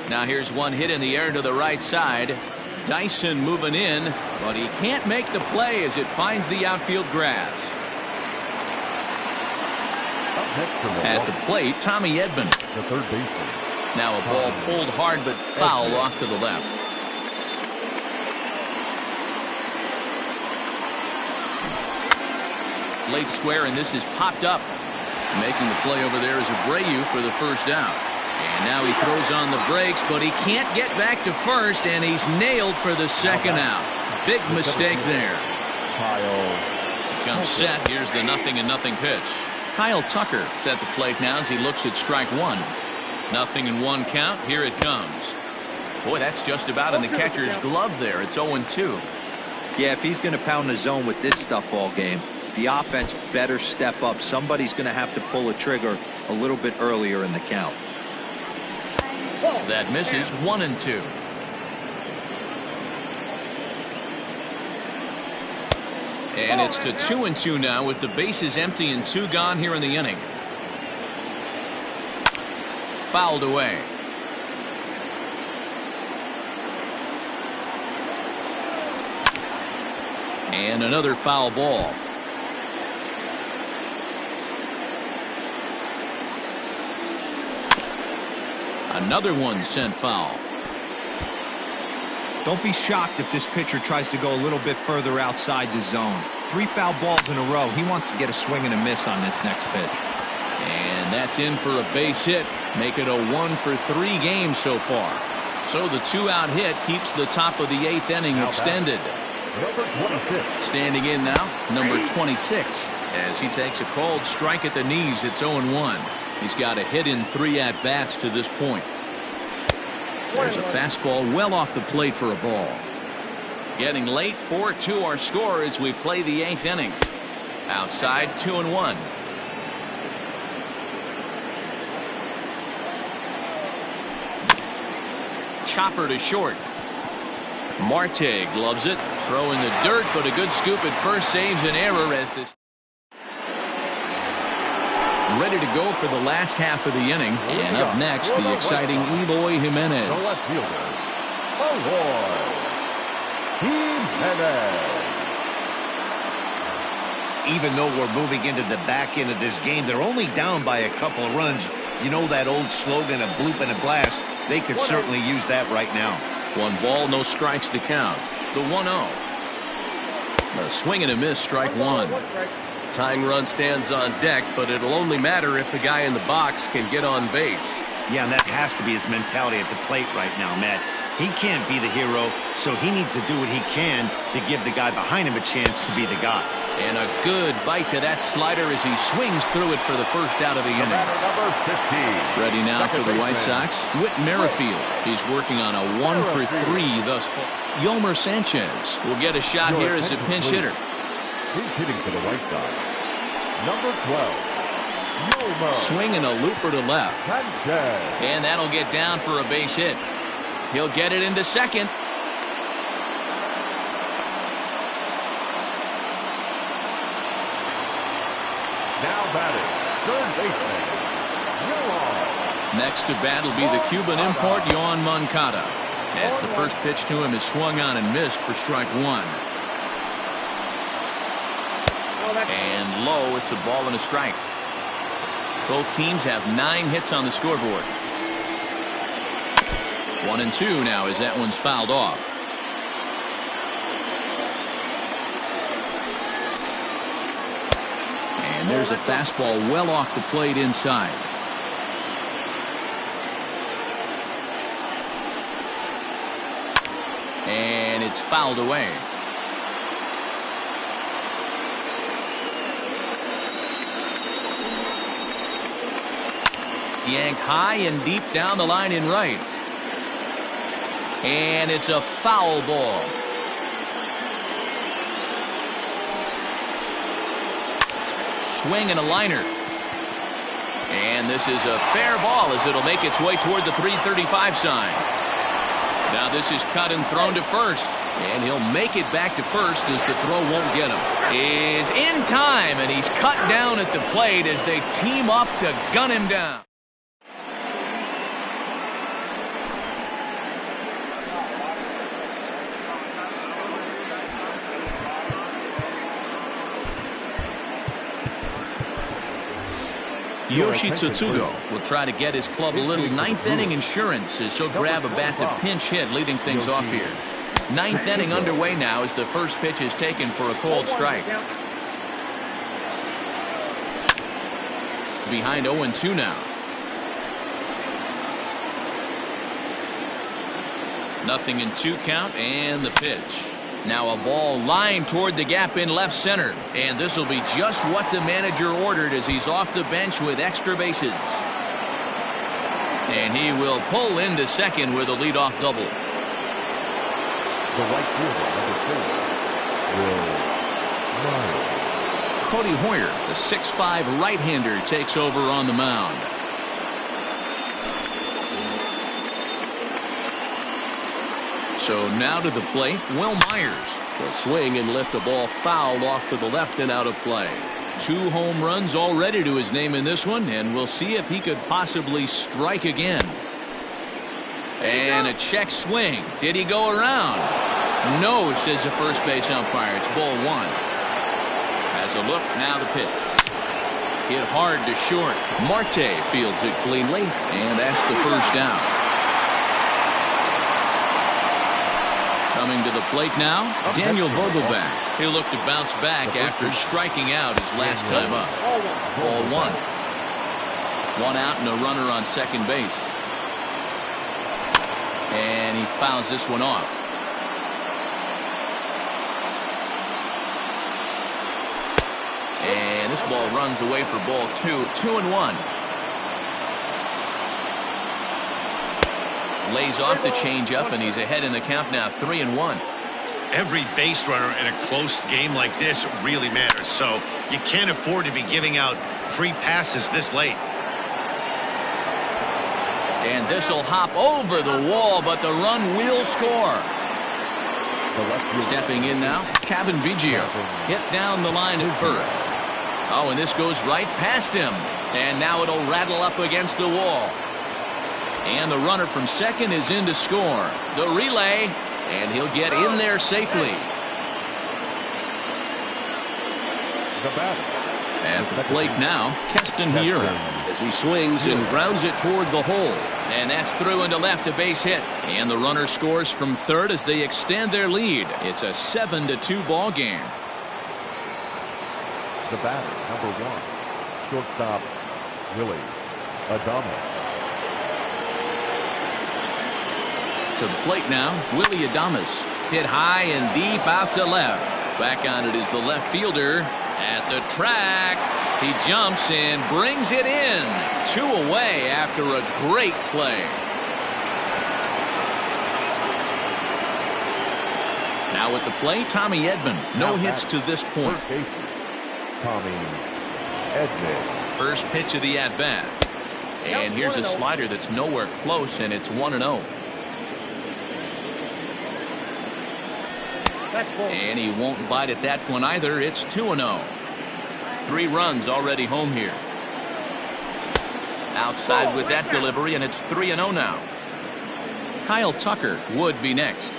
Now here's one hit in the air to the right side. Dyson moving in, but he can't make the play as it finds the outfield grass. At the plate, Tommy Edman. The third baseman. Now a ball pulled hard but foul off to the left. Late square, and this is popped up. Making the play over there is Abreu for the first out. And now he throws on the brakes, but he can't get back to first, and he's nailed for the second out. Big mistake there. Comes set. Here's the 0-0 pitch. Kyle Tucker is at the plate now as he looks at strike 1. 0-1 count. Here it comes. Boy, that's just about in the catcher's glove there. It's 0-2. Yeah, if he's going to pound the zone with this stuff all game, the offense better step up. Somebody's going to have to pull a trigger a little bit earlier in the count. That misses. 1-2. And it's to 2-2 now with the bases empty and 2 gone here in the inning. Fouled away. And another foul ball. Another one sent foul. Don't be shocked if this pitcher tries to go a little bit further outside the zone. 3 foul balls in a row. He wants to get a swing and a miss on this next pitch. And that's in for a base hit. Make it a 1-for-3 game so far. So the 2-out hit keeps the top of the 8th inning extended. Number 26. Standing in now, number 26. As he takes a cold strike at the knees, it's 0-1. He's got a hit in 3 at-bats to this point. There's a fastball well off the plate for a ball. Getting late, 4-2 our score as we play the 8th inning. Outside, 2-1. Chopper to short. Marte gloves it. Throw in the dirt, but a good scoop at first saves an error as this. Ready to go for the last half of the inning. And up next, the exciting Eloy Jimenez. The left fielder, Eloy Jimenez. Even though we're moving into the back end of this game, they're only down by a couple of runs. You know that old slogan, a bloop and a blast? They could certainly use that right now. 1 ball, no strikes to count. The 1-0. A swing and a miss, strike 1. Tying run stands on deck, but it'll only matter if the guy in the box can get on base. Yeah, and that has to be his mentality at the plate right now, Matt. He can't be the hero, so he needs to do what he can to give the guy behind him a chance to be the guy. And a good bite to that slider as he swings through it for the first out of the inning. Number 15. Ready now for the White Sox, Whit Merrifield. He's working on a 1-for-3 thus far. Yolmer Sanchez will get a shot here as a pinch hitter. He's hitting to the right side. Number 12. Yolmer Swing and a looper to left. Sanchez. And that'll get down for a base hit. He'll get it into second. Now batting, third baseman, Yoan. Next to bat will be the Cuban import, Yoan Moncada. As the first pitch to him is swung on and missed for strike 1. And low, it's a ball and a strike. Both teams have 9 hits on the scoreboard. 1-2 now as that one's fouled off. And there's a fastball well off the plate inside. And it's fouled away. Yanked high and deep down the line in right. And it's a foul ball. Swing and a liner. And this is a fair ball as it'll make its way toward the 335 sign. Now this is cut and thrown to first. And he'll make it back to first as the throw won't get him. Is in time, and he's cut down at the plate as they team up to gun him down. Yoshi Tsutsugo will try to get his club a little 9th inning insurance as he'll grab a bat to pinch hit, leading things off here. 9th inning underway now as the first pitch is taken for a cold strike. Behind 0-2 now. 0-2 count and the pitch. Now a ball lined toward the gap in left center. And this will be just what the manager ordered as he's off the bench with extra bases. And he will pull into second with a leadoff double. The right fielder, number 4, Will Myers. Cody Hoyer, the 6'5" right-hander, takes over on the mound. So now to the plate, Will Myers will swing and lift a ball fouled off to the left and out of play. 2 home runs already to his name in this one, and we'll see if he could possibly strike again. And a check swing. Did he go around? No, says the first base umpire. It's ball one. Has a look, now the pitch. Hit hard to short. Marte fields it cleanly, and that's the first down. Coming to the plate now, Daniel Vogelback. He'll look to bounce back after striking out his last time up. Ball one. One out and a runner on second base. And he fouls this one off. And this ball runs away for ball two. 2-1. Lays off the changeup, and he's ahead in the count now, 3-1. Every base runner in a close game like this really matters, so you can't afford to be giving out free passes this late. And this will hop over the wall, but the run will score. Stepping in now, Kevin Biggio. Hit down the line at first. Oh, and this goes right past him. And now it'll rattle up against the wall. And the runner from second is in to score. The relay, and he'll get in there safely. At the plate now, Keston Hiura, as he swings and grounds it toward the hole. And that's through into left, a base hit. And the runner scores from third as they extend their lead. It's a 7-2 ball game. The batter, number one, shortstop, Willie Adames. To the plate now, Willie Adames. Hit high and deep out to left. Back on it is the left fielder at the track. He jumps and brings it in. 2 away after a great play. Now at the plate, Tommy Edman. No hits to this point. Tommy Edman. First pitch of the at-bat. And here's a slider that's nowhere close, and it's 1-0. And he won't bite at that one either. It's 2-0. 3 runs already home here. Outside with that delivery, and it's 3-0 now. Kyle Tucker would be next.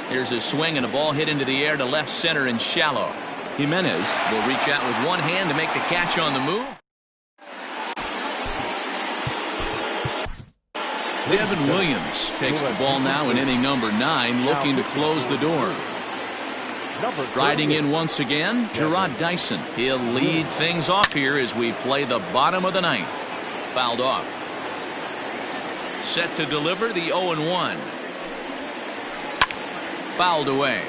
Here's a swing and a ball hit into the air to left center and shallow. Jimenez will reach out with one hand to make the catch on the move. Devin Williams takes the ball now in inning number 9, looking to close the door. Striding in once again, Gerard Dyson. He'll lead things off here as we play the bottom of the 9th. Fouled off. Set to deliver the 0-1. Fouled away.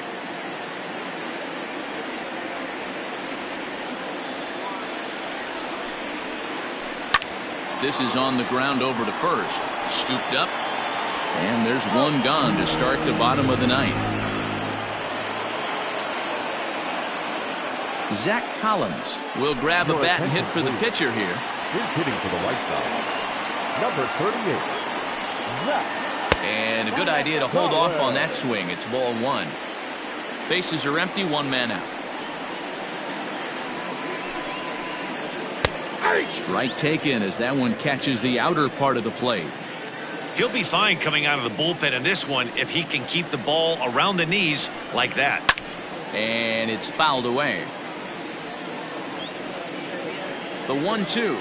This is on the ground over to first. Scooped up. And there's one gone to start the bottom of the 9th. Zach Collins will grab a bat and hit for the pitcher here. He's hitting to the right side. Number 38. Zach. And a good idea to hold off on that swing. It's ball 1. Bases are empty, 1 man out. Strike taken as that one catches the outer part of the plate. He'll be fine coming out of the bullpen in this one if he can keep the ball around the knees like that. And it's fouled away. The 1-2.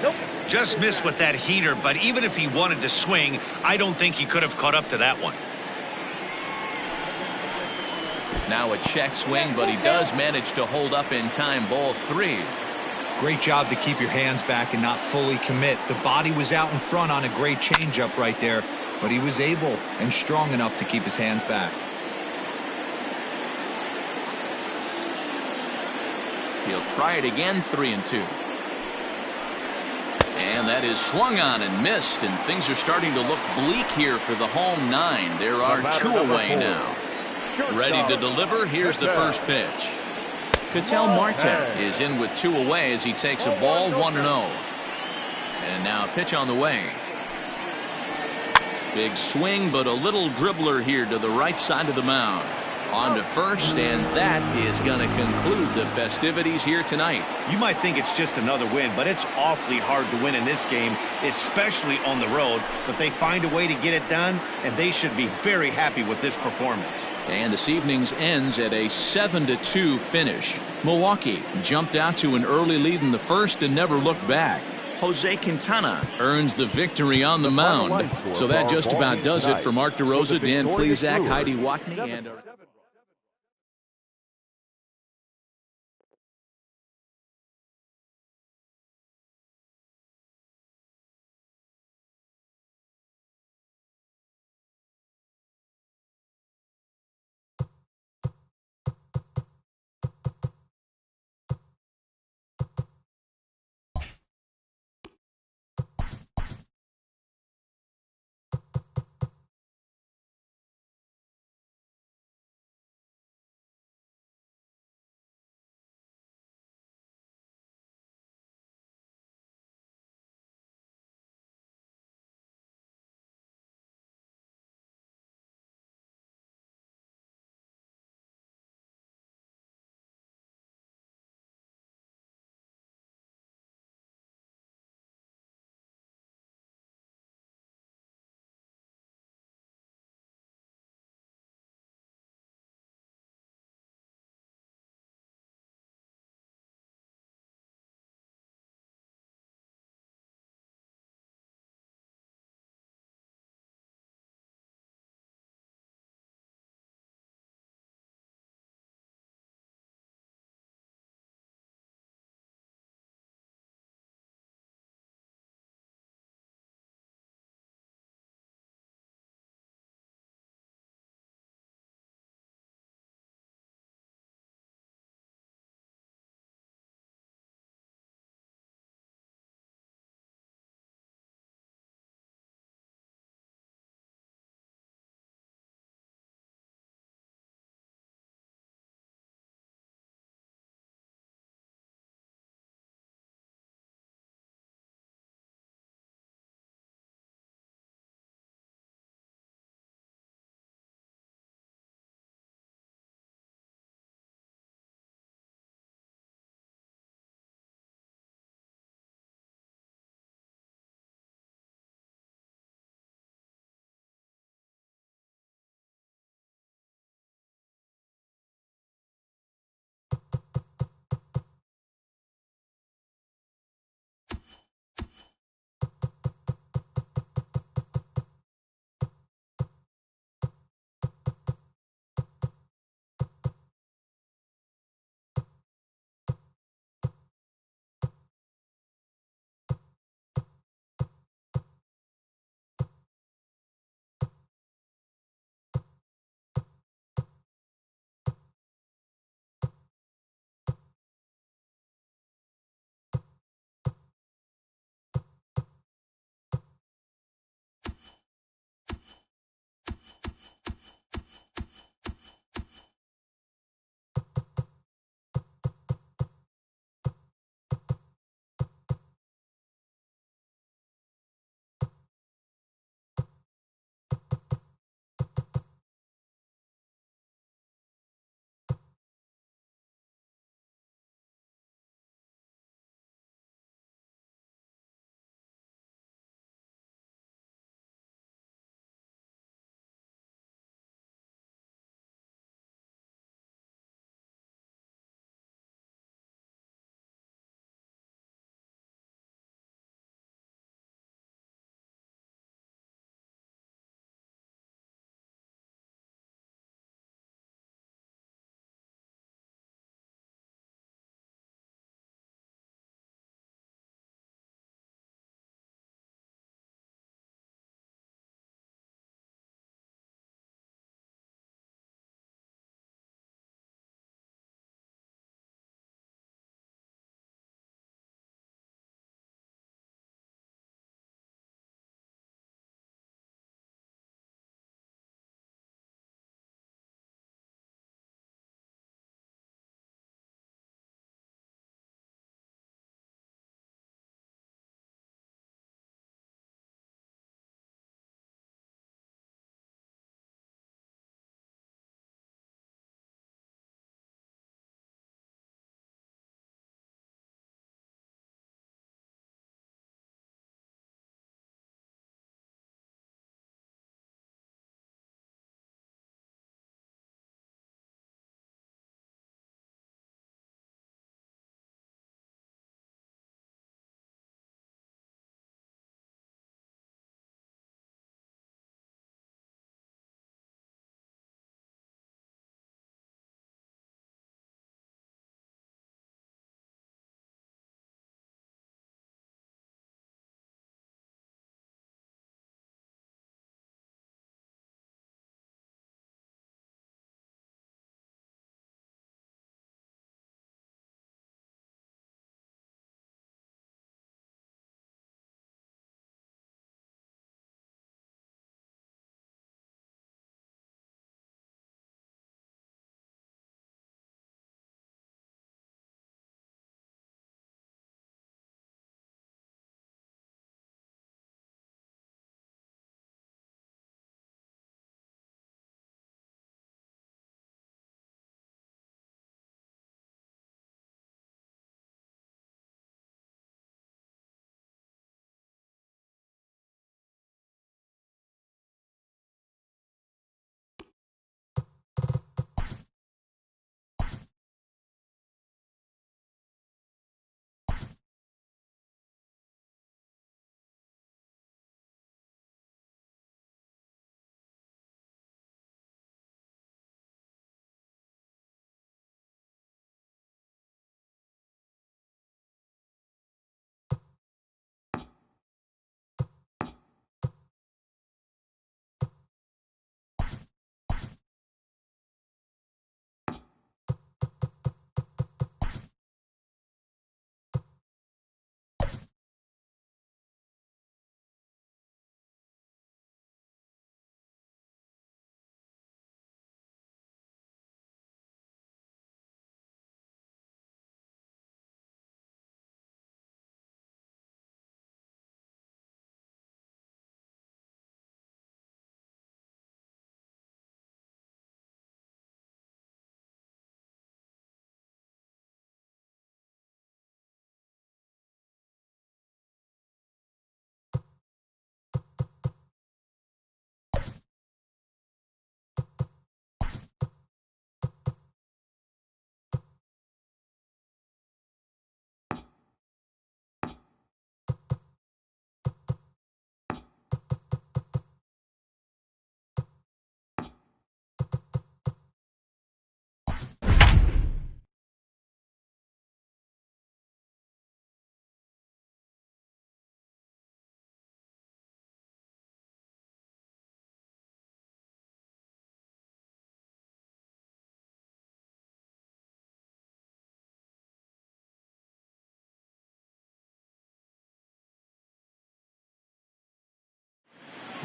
Nope. Just missed with that heater, but even if he wanted to swing, I don't think he could have caught up to that one. Now a check swing, but he does manage to hold up in time. Ball 3. Great job to keep your hands back and not fully commit. The body was out in front on a great changeup right there, but he was able and strong enough to keep his hands back. He'll try it again, 3-2. And that is swung on and missed, and things are starting to look bleak here for the home 9. There are 2 away now. Ready to deliver. Here's the first pitch. Ketel Marte is in with 2 away as he takes a ball, 1-0. And now a pitch on the way. Big swing, but a little dribbler here to the right side of the mound. On to first, and that is going to conclude the festivities here tonight. You might think it's just another win, but it's awfully hard to win in this game, especially on the road. But they find a way to get it done, and they should be very happy with this performance. And this evening's ends at a 7-2 finish. Milwaukee jumped out to an early lead in the first and never looked back. Jose Quintana earns the victory on the mound. So that just about does it for Mark DeRosa, Dan Plesac, Heidi Watney, and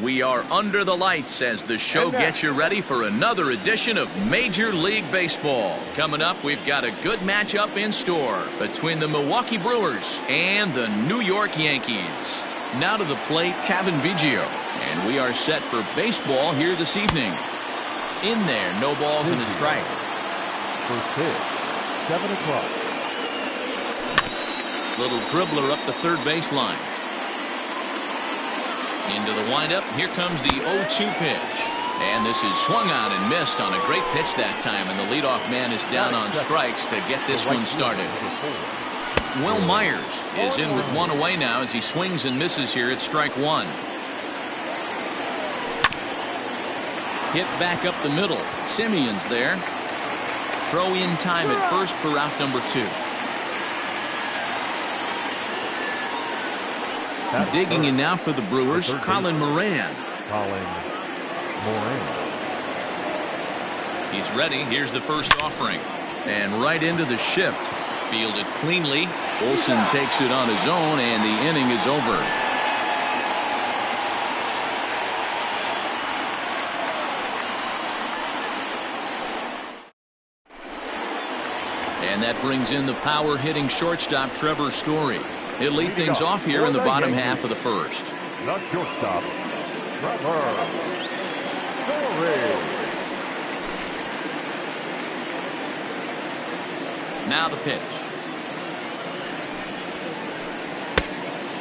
We are under the lights as the show gets you ready for another edition of Major League Baseball. Coming up, we've got a good matchup in store between the Milwaukee Brewers and the New York Yankees. Now to the plate, Kevin Biggio, and we are set for baseball here this evening. In there, no balls and a strike. First pitch, 7 o'clock. Little dribbler up the third baseline. Into the windup, here comes the 0-2 pitch. And this is swung on and missed on a great pitch that time, and the leadoff man is down on strikes to get this one started. Will Myers is in with one away now as he swings and misses here at strike one. Hit back up the middle. Simeon's there. Throw in time at first for out number 2. Digging in now for the Brewers, Colin Moran. He's ready. Here's the first offering. And right into the shift. Fielded cleanly. Olsen takes it on his own, and the inning is over. And that brings in the power-hitting shortstop, Trevor Story. He'll lead things off here in the bottom half of the first. The shortstop, Trevor Story. Now the pitch.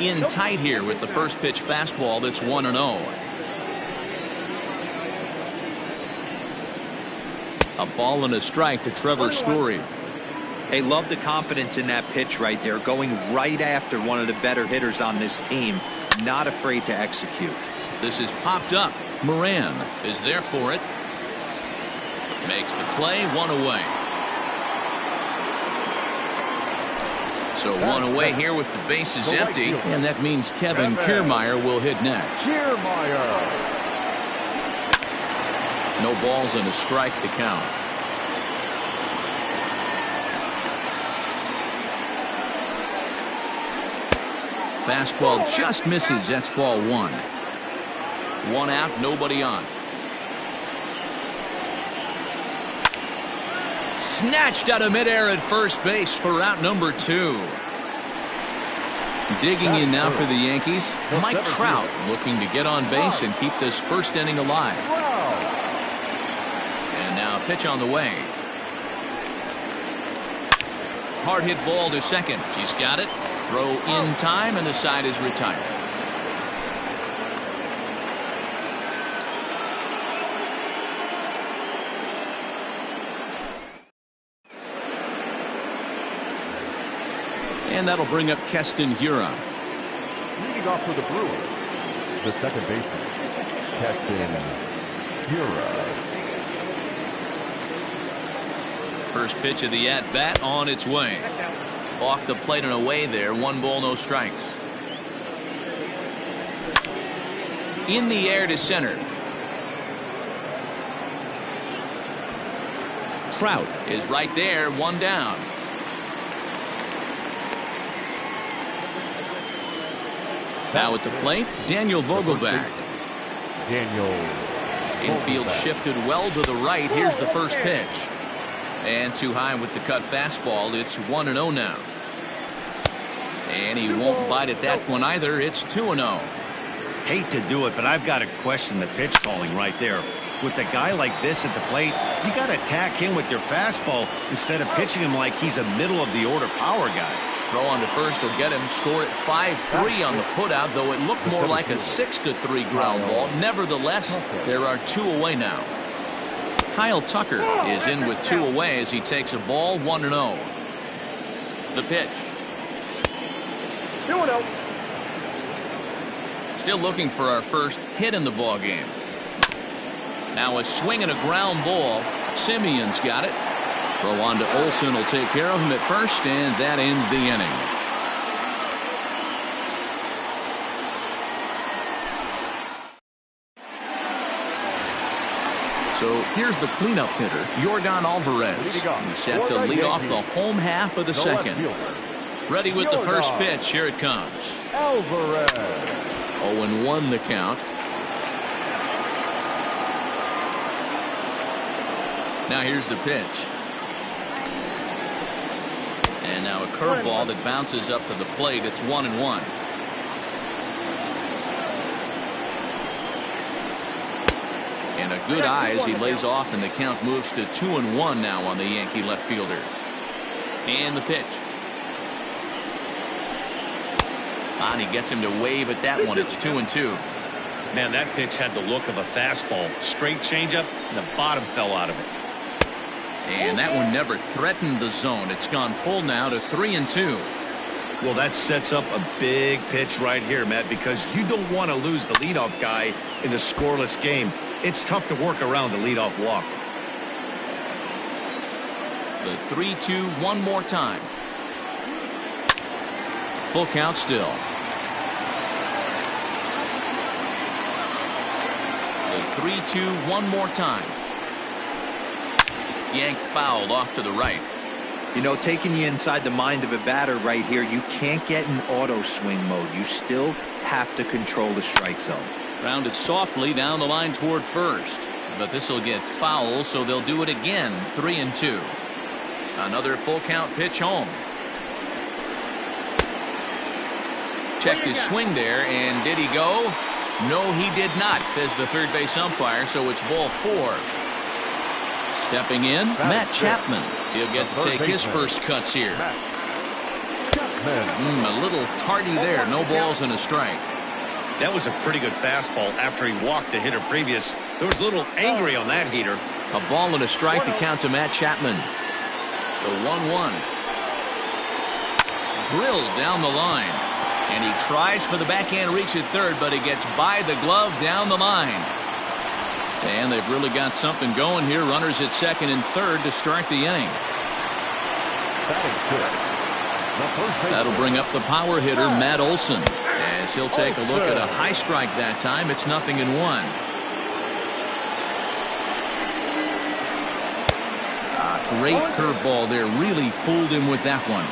In tight here with the first pitch fastball that's 1-0. A ball and a strike to Trevor Story. Hey, love the confidence in that pitch right there, going right after one of the better hitters on this team, not afraid to execute. This is popped up. Moran is there for it. Makes the play, one away. So one away here with the bases empty, and that means Kevin Kiermaier will hit next. No balls and a strike to count. Fastball just misses. That's ball 1. 1 out, nobody on. Snatched out of midair at first base for out number 2. Digging in now for the Yankees, Mike Trout looking to get on base and keep this first inning alive. And now a pitch on the way. Hard hit ball to second. He's got it. Throw in time, and the side is retired. And that'll bring up Keston Hiura. Leading off for the Brewers, the second baseman, Keston Hiura. First pitch of the at-bat on its way. Off the plate and away there. 1 ball, no strikes. In the air to center. Trout is right there. 1 down. Now at the plate, Daniel Vogelbach. Infield shifted well to the right. Here's the first pitch. And too high with the cut fastball. It's 1-0 now. And he won't bite at that one either. It's 2-0. Hate to do it, but I've got to question the pitch calling right there. With a guy like this at the plate, you got to attack him with your fastball instead of pitching him like he's a middle-of-the-order power guy. Throw on to first will get him. Score at 5-3 on the putout, though it looked more like a 6-3 ground ball. Nevertheless, there are 2 away now. Kyle Tucker is in with 2 away as he takes a ball. 1-0. The pitch. 2-0. Still looking for our first hit in the ball game. Now a swing and a ground ball. Simeon's got it. Throw on to Olsen will take care of him at first, and that ends the inning. So here's the cleanup hitter, Yordan Alvarez. He's set to lead off the home half of the second. Ready with the first pitch. Here it comes. Alvarez. 0-1 the count. Now here's the pitch. And now a curveball that bounces up to the plate. It's 1-1. And a good eye as he lays off, and the count moves to 2-1 now on the Yankee left fielder. And the pitch. And he gets him to wave at that one. It's 2-2. Man, that pitch had the look of a fastball. Straight changeup, and the bottom fell out of it. And that one never threatened the zone. It's gone full now to 3-2. Well, that sets up a big pitch right here, Matt, because you don't want to lose the leadoff guy in a scoreless game. It's tough to work around the leadoff walk. The 3-2 one more time. Full count still. The 3-2 one more time. Yanked fouled off to the right. You know, taking you inside the mind of a batter right here, you can't get in auto swing mode. You still have to control the strike zone. Grounded softly down the line toward first. But this will get foul, so they'll do it again. 3-2. Another full count pitch home. Checked his swing there, and did he go? No, he did not, says the third base umpire, so it's ball 4. Stepping in, Matt Chapman. He'll get to take his first cuts here. A little tardy there. No balls and a strike. That was a pretty good fastball after he walked the hitter previous. There was a little angry on that heater. A ball and a strike to count to Matt Chapman. The 1-1. Drilled down the line. And he tries for the backhand reach at third, but he gets by the glove down the line. And they've really got something going here. Runners at second and third to start the inning. That'll bring up the power hitter, Matt Olson, as he'll take a look at a high strike that time. It's 0-1. Great curveball there. Really fooled him with that one.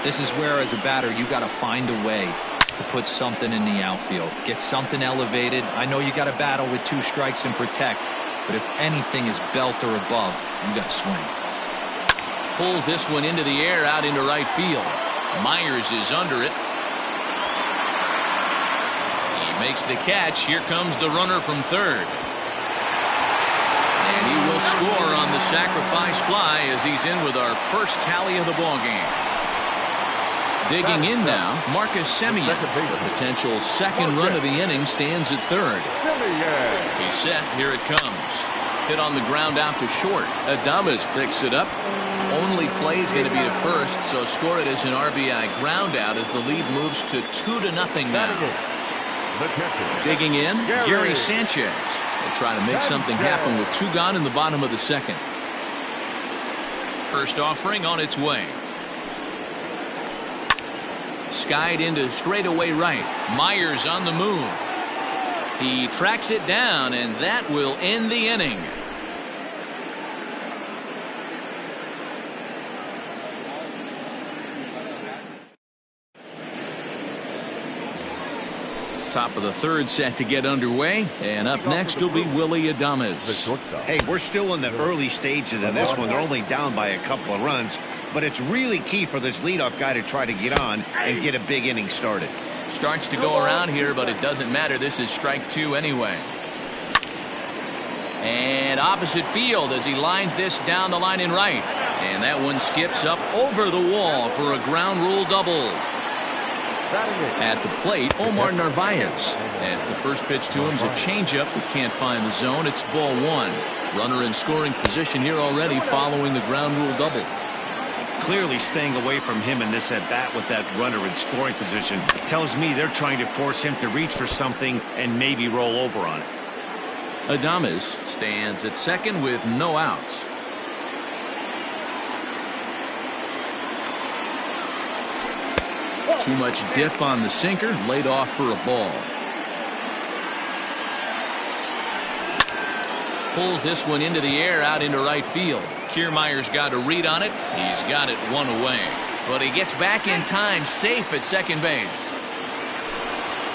This is where, as a batter, you got to find a way to put something in the outfield. Get something elevated. I know you got to battle with 2 strikes and protect, but if anything is belt or above, you got to swing. Pulls this one into the air out into right field. Myers is under it. He makes the catch. Here comes the runner from third. And he will score on the sacrifice fly as he's in with our first tally of the ball game. Digging in now, Marcus Semien. The potential second run of the inning stands at third. He's set. Here it comes. Hit on the ground out to short. Adames picks it up. Only play is going to be to first, so score it as an RBI ground out as the lead moves to 2-0 now. Digging in, Gary Sanchez. They'll try to make something happen with 2 gone in the bottom of the second. First offering on its way. Skied into straightaway right. Myers on the move. He tracks it down, and that will end the inning. Top of the third set to get underway, and up next will be Willie Adames. Hey, we're still in the early stages of this one. They're only down by a couple of runs, but it's really key for this leadoff guy to try to get on and get a big inning started. Starts to go around here, but it doesn't matter. This is strike 2 anyway. And opposite field as he lines this down the line in right. And that one skips up over the wall for a ground rule double. At the plate, Omar Narvaez. As the first pitch to him is a changeup that can't find the zone. It's ball 1. Runner in scoring position here already following the ground rule double. Clearly staying away from him in this at-bat with that runner in scoring position tells me they're trying to force him to reach for something and maybe roll over on it. Adames stands at second with no outs. Too much dip on the sinker, laid off for a ball. Pulls this one into the air out into right field. Kiermaier's got a read on it. He's got it 1 away. But he gets back in time, safe at second base.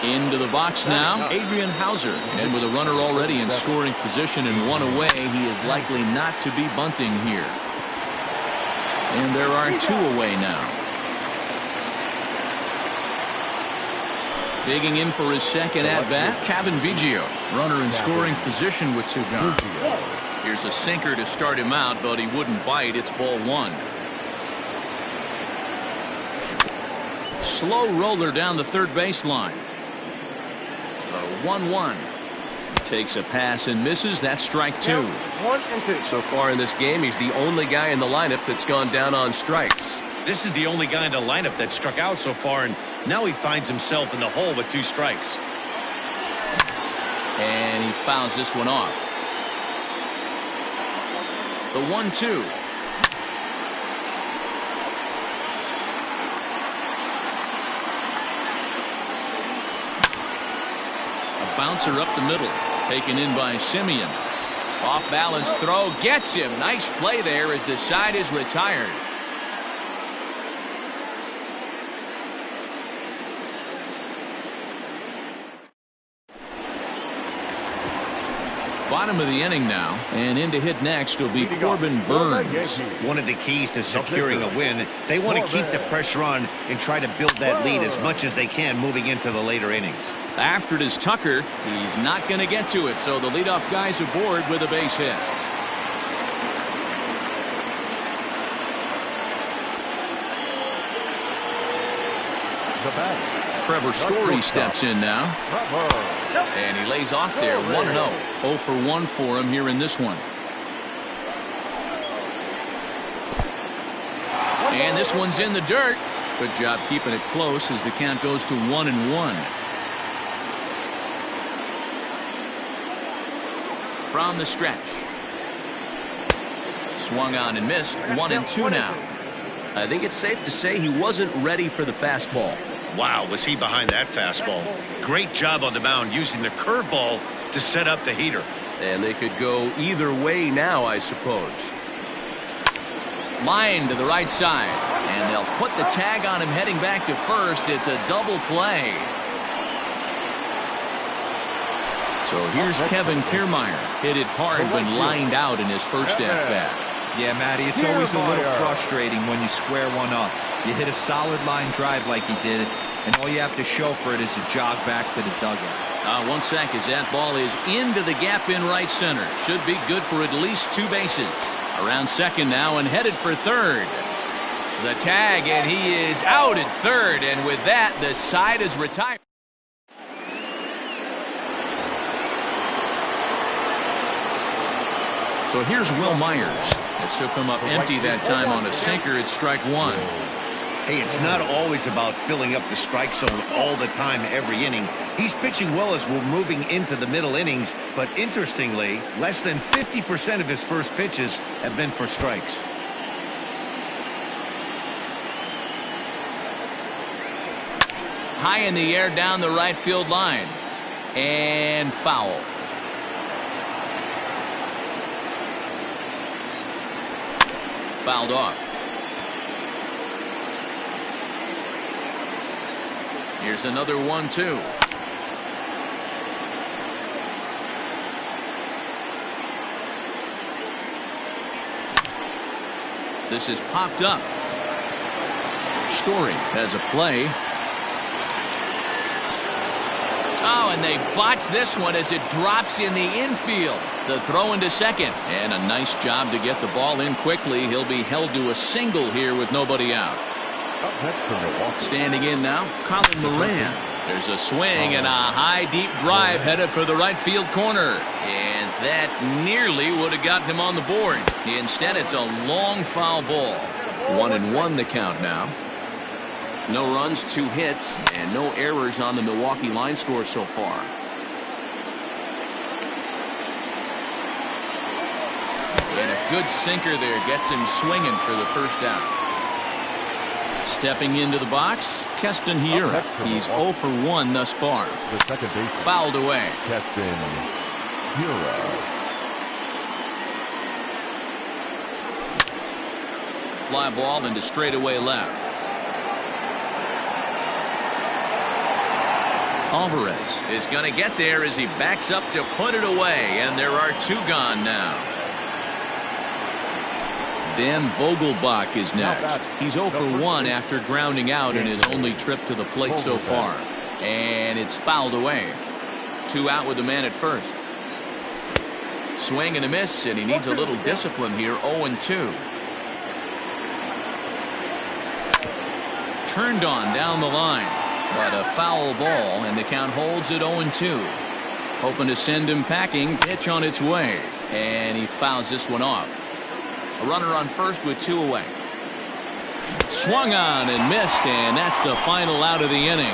Into the box now, Adrian Hauser. And with a runner already in scoring position and one away, he is likely not to be bunting here. And there are two away now. Digging in for his second at-bat, Kevin Biggio. Runner in scoring position with two gone. Here's a sinker to start him out, but he wouldn't bite. It's ball one. Slow roller down the third baseline. The 1-1. Takes a pass and misses. That's strike two. 1 and 2. So far in this game, he's the only guy in the lineup that's gone down on strikes. This is the only guy in the lineup that struck out so far, and now he finds himself in the hole with 2 strikes. And he fouls this one off. The 1-2. A bouncer up the middle, taken in by Simeon. Off balance throw gets him. Nice play there as the side is retired. Bottom of the inning now, and in to hit next will be Corbin Burns. One of the keys to securing a win, they want to keep the pressure on and try to build that lead as much as they can moving into the later innings. After it is Tucker, he's not going to get to it, so the leadoff guy's aboard with a base hit. The batter. Trevor Story steps in now. And he lays off there 1-0. 0 for 1 for him here in this one. And this one's in the dirt. Good job keeping it close as the count goes to 1-1. From the stretch. Swung on and missed. 1-2 now. I think it's safe to say he wasn't ready for the fastball. Wow, was he behind that fastball. Great job on the mound using the curveball to set up the heater. And they could go either way now, I suppose. Line to the right side. And they'll put the tag on him heading back to first. It's a double play. So here's Kevin Kiermaier. Hit it hard when lined out in his first at-bat. Yeah, Matty, it's always a little frustrating when you square one up. You hit a solid line drive like he did, and all you have to show for it is a jog back to the dugout. 1 sec as that ball is into the gap in right center. Should be good for at least 2 bases. Around second now and headed for third. The tag, and he is out at third, and with that, the side is retired. So here's Will Myers. As he'll come up empty that time on a sinker at strike one. Hey, it's not always about filling up the strike zone all the time every inning. He's pitching well as we're moving into the middle innings, but interestingly, less than 50% of his first pitches have been for strikes. High in the air down the right field line. And foul. Fouled off. Here's another 1-2. This is popped up. Story has a play. Oh, and they botch this one as it drops in the infield. The throw into second. And a nice job to get the ball in quickly. He'll be held to a single here with nobody out. Standing in now, Colin Moran. There's a swing and a high, deep drive headed for the right field corner. And that nearly would have gotten him on the board. Instead, it's a long foul ball. 1-1 the count now. No runs, 2 hits, and no errors on the Milwaukee line score so far. And a good sinker there gets him swinging for the first out. Stepping into the box, Keston Hiura. He's 0 for 1 thus far. The second baseman. Fouled away. Keston Hiura. Fly ball into straightaway left. Alvarez is going to get there as he backs up to put it away, and there are 2 gone now. Dan Vogelbach is next. He's 0 for 1 after grounding out in his only trip to the plate so far. And it's fouled away. 2 out with the man at first. Swing and a miss, and he needs a little discipline here. 0-2. Turned on down the line, but a foul ball, and the count holds at 0-2. Hoping to send him packing. Pitch on its way, and he fouls this one off. A runner on first with 2 away. Swung on and missed, and that's the final out of the inning.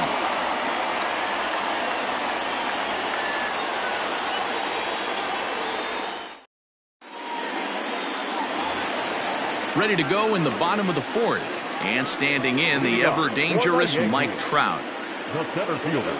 Ready to go in the bottom of the 4th. And standing in, the ever-dangerous Mike Trout. The center fielder.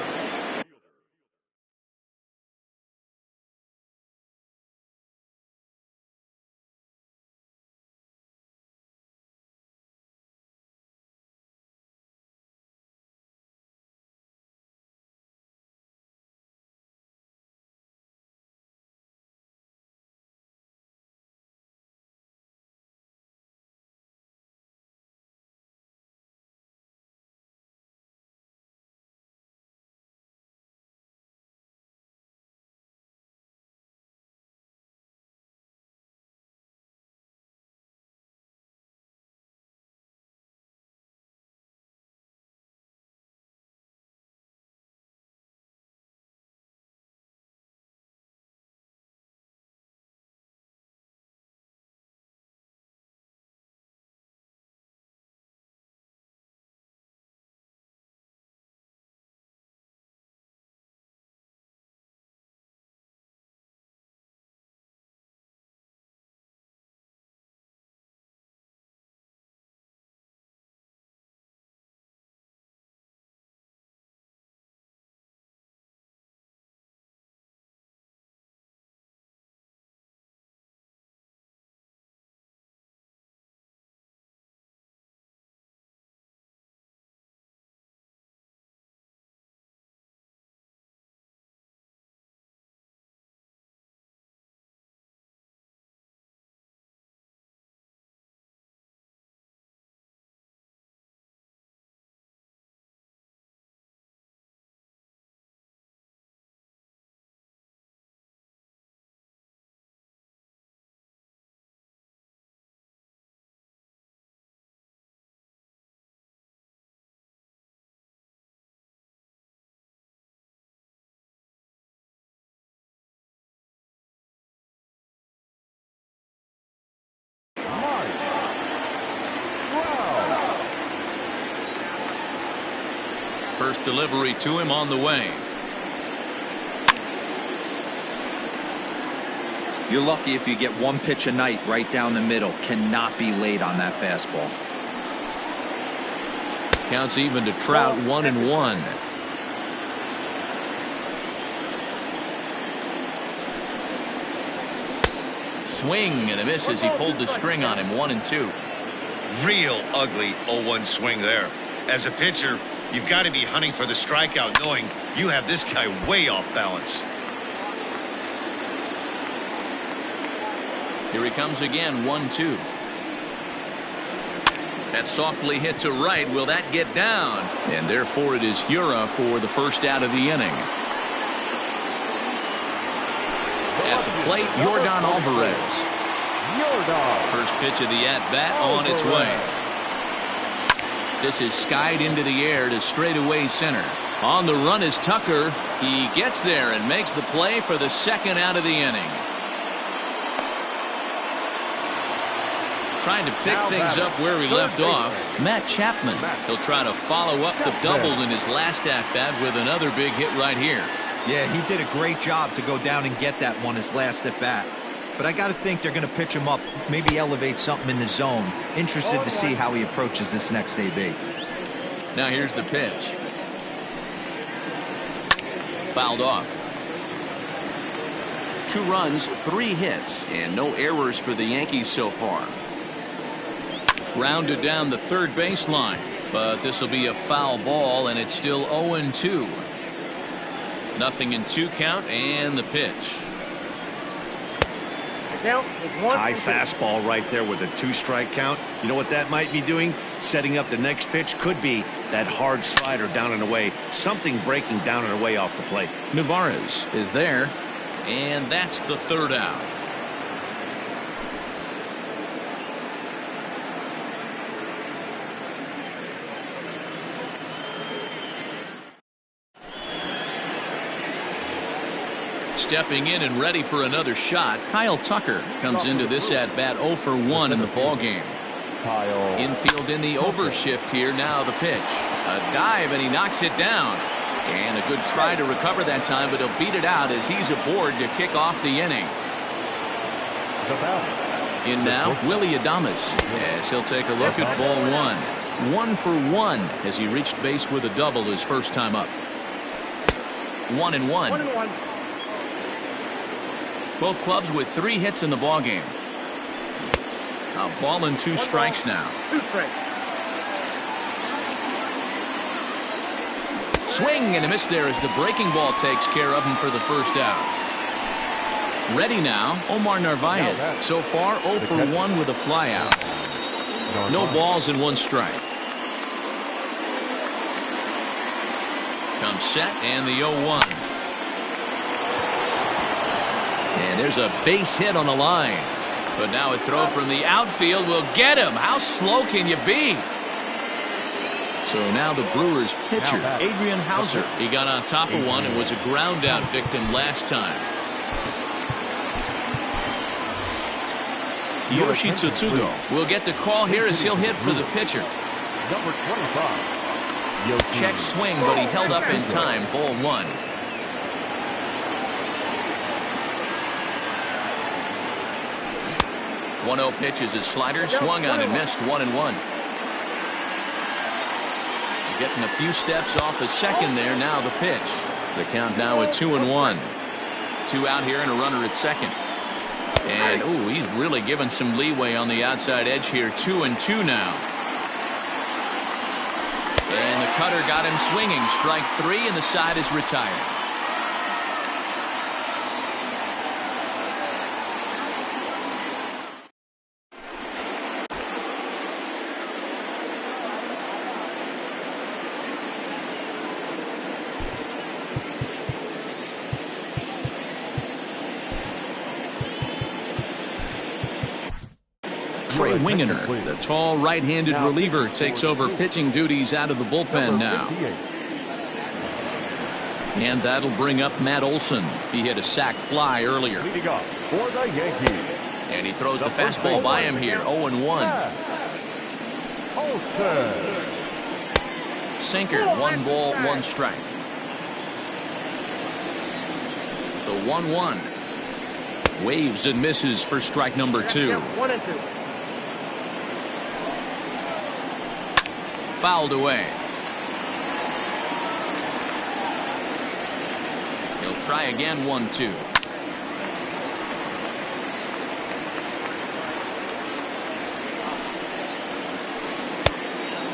First delivery to him on the way. You're lucky if you get 1 pitch a night right down the middle. Cannot be late on that fastball. Counts even to Trout. 1-1. Swing and a miss as he pulled the string on him. 1-2. Real ugly 0-1 swing there. As a pitcher, you've got to be hunting for the strikeout, knowing you have this guy way off balance. Here he comes again. 1-2. That's softly hit to right. Will that get down? And therefore it is Hura for the first out of the inning. At the plate, Yordan Alvarez. First pitch of the at-bat on its way. This is skied into the air to straightaway center. On the run is Tucker. He gets there and makes the play for the second out of the inning. Trying to pick things up where he left off. Matt Chapman. He'll try to follow up the double in his last at-bat with another big hit right here. Yeah, he did a great job to go down and get that one his last at-bat. But I got to think they're going to pitch him up, maybe elevate something in the zone. Interested to see how he approaches this next AB. Now here's the pitch. Fouled off. 2 runs, 3 hits, and no errors for the Yankees so far. Grounded down the third baseline, but this will be a foul ball, and it's still 0-2. 0-2 count and the pitch. Count is 1 High and 2. fastball right there with a 2-strike count. You know what that might be doing? Setting up the next pitch. Could be that hard slider down and away. Something breaking down and away off the plate. Navarez is there, and that's the 3rd out. Stepping in and ready for another shot, Kyle Tucker comes into this at-bat 0 for 1 in the ballgame. Kyle. Infield in the overshift here. Now the pitch. A dive, and he knocks it down. And a good try to recover that time, but he'll beat it out as he's aboard to kick off the inning. In now, Willie Adames, as he'll take a look at ball 1. 1 for 1 as he reached base with a double his first time up. 1-1. 1-1. Both clubs with 3 hits in the ballgame. A ball and 2 strikes now. 2 strikes. Swing and a miss there as the breaking ball takes care of him for the first out. Ready now, Omar Narvaez. So far 0 for 1 with a flyout. No balls and 1 strike. Comes set and the 0-1. And there's a base hit on the line. But now a throw from the outfield will get him. How slow can you be? So now the Brewers pitcher, Adrian Hauser. He got on top of one and was a ground out victim last time. Yoshi Tsutsugo will get the call here as he'll hit for the pitcher. Number 25. Check swing, but he held up in time. Ball 1. 1-0 pitch is his slider, swung on and missed. 1-1. Getting a few steps off the second there. Now the pitch. The count now at 2-1. 2 out here and a runner at second. And ooh, he's really given some leeway on the outside edge here. 2-2 now. And the cutter got him swinging. Strike 3 and the side is retired. Trey Wingener, the tall right-handed reliever, takes over pitching duties out of the bullpen now. And that'll bring up Matt Olson. He hit a sac fly earlier. Leading up for the Yankees. And he throws the fastball by him here. 0-1. Sinker, 1 ball, 1 strike. The 1-1. Waves and misses for strike number 2. 1-2. Fouled away. He'll try again. 1-2.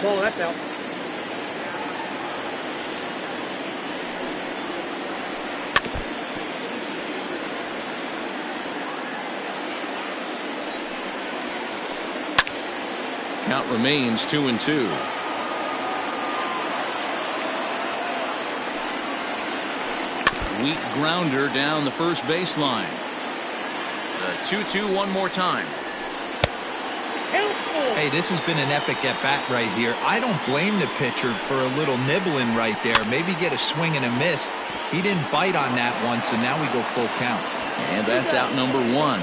Ball, that's out. Count remains 2-2. Weak grounder down the first baseline. 2-2 one more time. Hey, this has been an epic at-bat right here. I don't blame the pitcher for a little nibbling right there. Maybe get a swing and a miss. He didn't bite on that one, so now we go full count. And that's out number 1.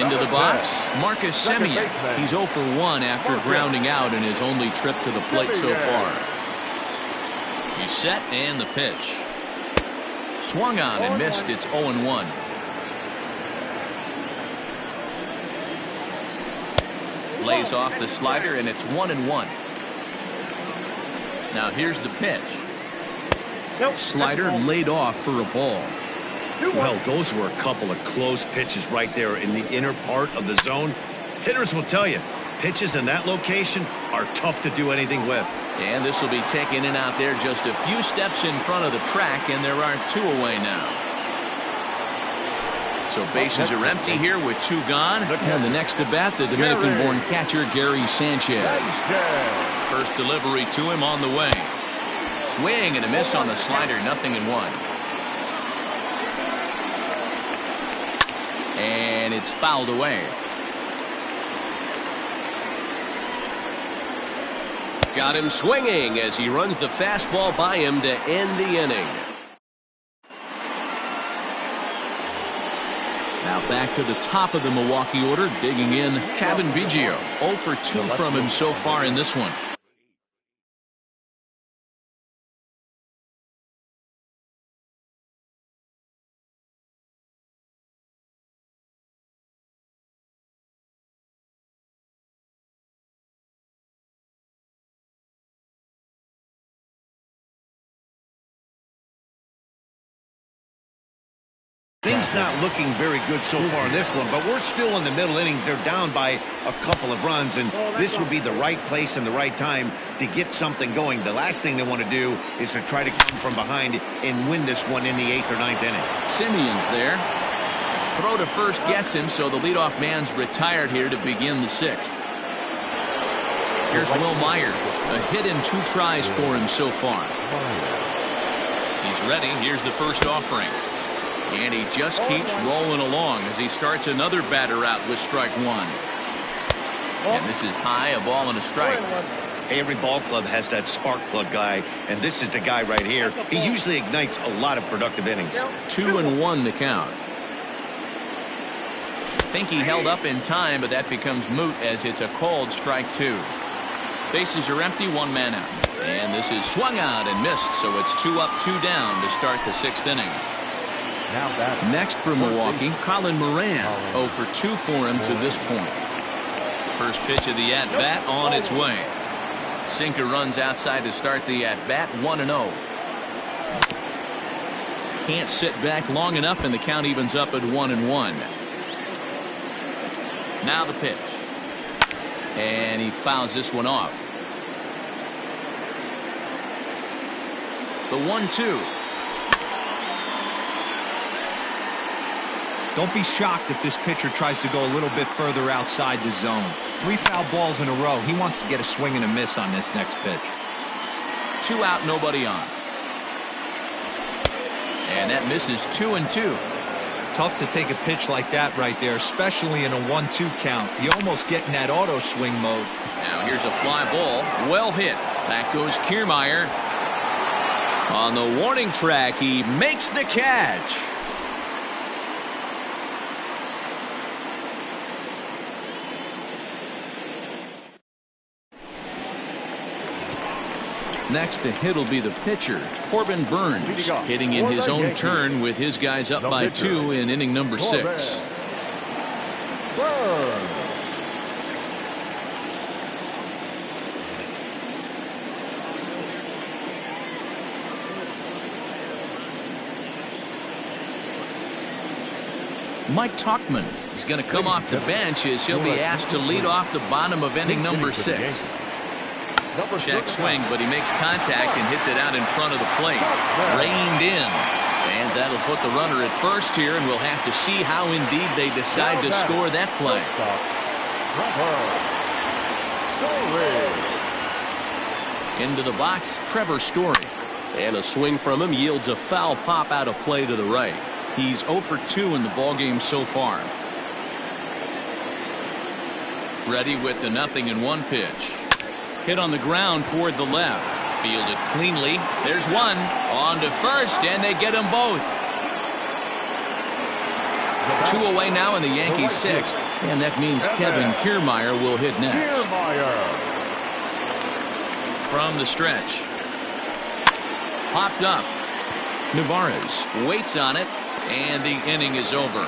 Into the box, Marcus Semien. He's 0 for 1 after grounding out in his only trip to the plate so far. He's set and the pitch. Swung on and missed. It's 0-1. Lays off the slider and it's 1-1. Now here's the pitch. Slider laid off for a ball. Well, those were a couple of close pitches right there in the inner part of the zone. Hitters will tell you, pitches in that location are tough to do anything with. And this will be taken in out there just a few steps in front of the track, and there are 2 away now. So bases are empty here with 2 gone. And the next to bat, the Dominican-born catcher, Gary Sanchez. First delivery to him on the way. Swing and a miss on the slider, 0-1. And it's fouled away. Got him swinging as he runs the fastball by him to end the inning. Now back to the top of the Milwaukee order, digging in, Kevin Biggio. 0 for 2 from him so far in this one. Things not looking very good so far in this one, but we're still in the middle innings. They're down by a couple of runs, and this would be the right place and the right time to get something going. The last thing they want to do is to try to come from behind and win this one in the 8th or 9th inning. Simeon's there. Throw to first gets him, so the leadoff man's retired here to begin the 6th. Here's Will Myers. A hit in 2 tries for him so far. He's ready. Here's the first offering. And he just keeps rolling along as he starts another batter out with strike 1. And this is high, a ball and a strike. Every ball club has that spark plug guy, and this is the guy right here. He usually ignites a lot of productive innings. 2-1 the count. Think he held up in time, but that becomes moot as it's a called strike 2. Bases are empty, 1 man out. And this is swung out and missed, so it's 2 up, 2 down to start the 6th inning. Next for Milwaukee, Colin Moran. 0 for 2 for him to this point. First pitch of the at-bat on its way. Sinker runs outside to start the at-bat, 1-0. Can't sit back long enough, and the count evens up at 1-1. Now the pitch. And he fouls this one off. The 1-2. Don't be shocked if this pitcher tries to go a little bit further outside the zone. 3 foul balls in a row. He wants to get a swing and a miss on this next pitch. 2 out, nobody on. And that misses 2-2. Tough to take a pitch like that right there, especially in a 1-2 count. You almost get in that auto swing mode. Now here's a fly ball. Well hit. Back goes Kiermaier. On the warning track, he makes the catch. Next to hit will be the pitcher, Corbin Burns, hitting in his own turn with his guys up by 2 in inning number 6. Mike Tauchman is going to come off the bench as he'll be asked to lead off the bottom of inning number 6. Check swing, but he makes contact and hits it out in front of the plate. Reined in. And that'll put the runner at first here, and we'll have to see how indeed they decide to score that play. Into the box, Trevor Story. And a swing from him yields a foul pop out of play to the right. He's 0 for 2 in the ballgame so far. Ready with the 0-1 pitch. Hit on the ground toward the left. Fielded cleanly. There's one. On to first, and they get them both. 2 away now in the Yankees' 6th. And that means Kevin Kiermaier will hit next. From the stretch. Popped up. Navarez waits on it, and the inning is over.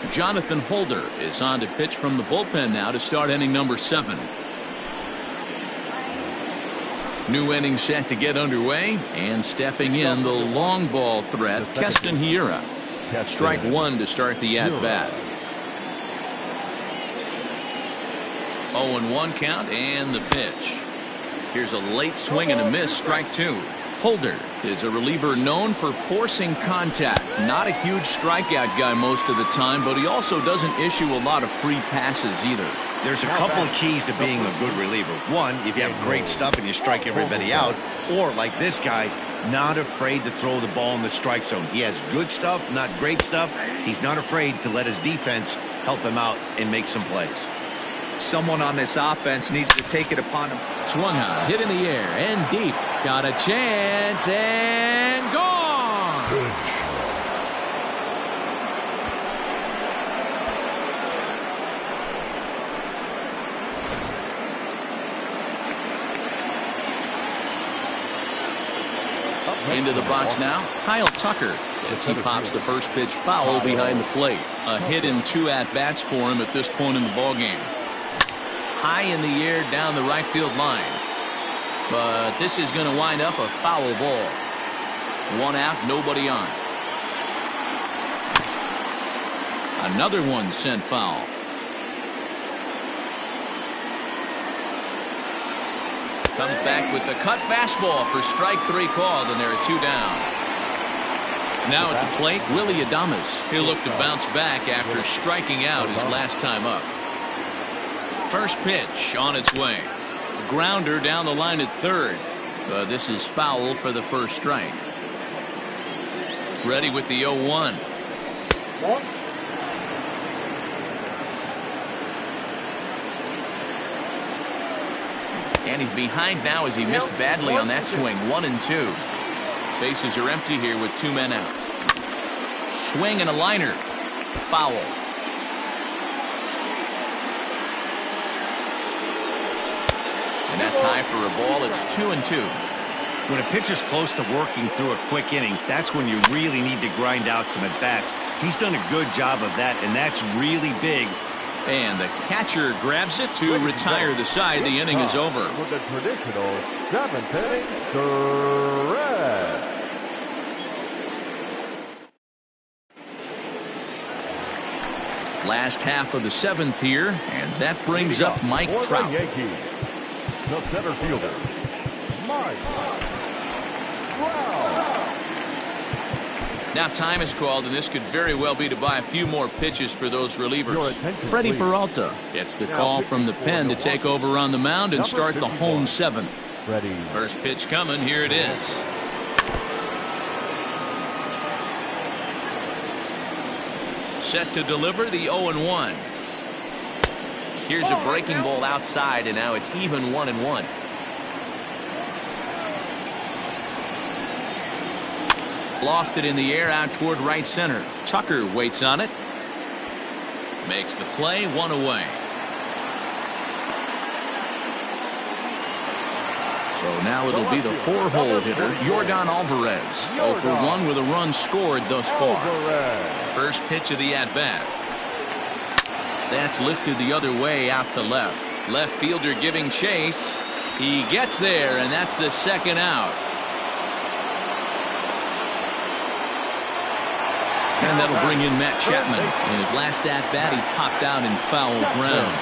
Jonathan Holder is on to pitch from the bullpen now to start inning number 7. New inning set to get underway, and stepping in the long ball threat, Keston Hiura. Strike one to start the at-bat. 0-1 count and the pitch. Here's a late swing and a miss, strike two. Holder is a reliever known for forcing contact. Not a huge strikeout guy most of the time, but he also doesn't issue a lot of free passes either. There's a couple of keys to being a good reliever. One, if you have great stuff and you strike everybody out, or like this guy, not afraid to throw the ball in the strike zone. He has good stuff, not great stuff. He's not afraid to let his defense help him out and make some plays. Someone on this offense needs to take it upon him. Swung on, hit in the air and deep. Got a chance and gone. Good. Into the box now, Kyle Tucker, as he pops the first pitch foul behind the plate. A hit in 2 at-bats for him at this point in the ballgame. High in the air down the right field line. But this is going to wind up a foul ball. 1 out, nobody on. Another one sent foul. Comes back with the cut fastball for strike 3 called, and there are 2 down. Now at the plate, Willie Adames. He'll look to bounce back after striking out his last time up. First pitch on its way. Grounder down the line at third. This is foul for the first strike. Ready with the 0-1. And he's behind now as he missed badly on that swing. 1-2. Bases are empty here with 2 men out. Swing and a liner. Foul. And that's high for a ball. It's 2-2. When a pitcher's close to working through a quick inning, that's when you really need to grind out some at-bats. He's done a good job of that, and that's really big. And the catcher grabs it to retire the side. The inning is over. With the traditional 7th inning stretch. Last half of the 7th here, and that brings up Mike For the Trout. Yankees, the center fielder, Mike Trout. Now time is called, and this could very well be to buy a few more pitches for those Your relievers. attention, Freddie please. Peralta gets the call from the pen to take over on the mound and start the home 7th. Ready. First pitch coming. Here it is. Set to deliver the 0-1. Here's a breaking ball outside, and now it's even 1-1. Lofted in the air out toward right center. Tucker waits on it. Makes the play, 1 away. So now it'll be the 4-hole hitter, Yordan Alvarez. 0 for 1 with a run scored thus far. First pitch of the at-bat. That's lifted the other way out to left. Left fielder giving chase. He gets there, and that's the 2nd out. And that'll bring in Matt Chapman. In his last at-bat, he popped out in foul ground.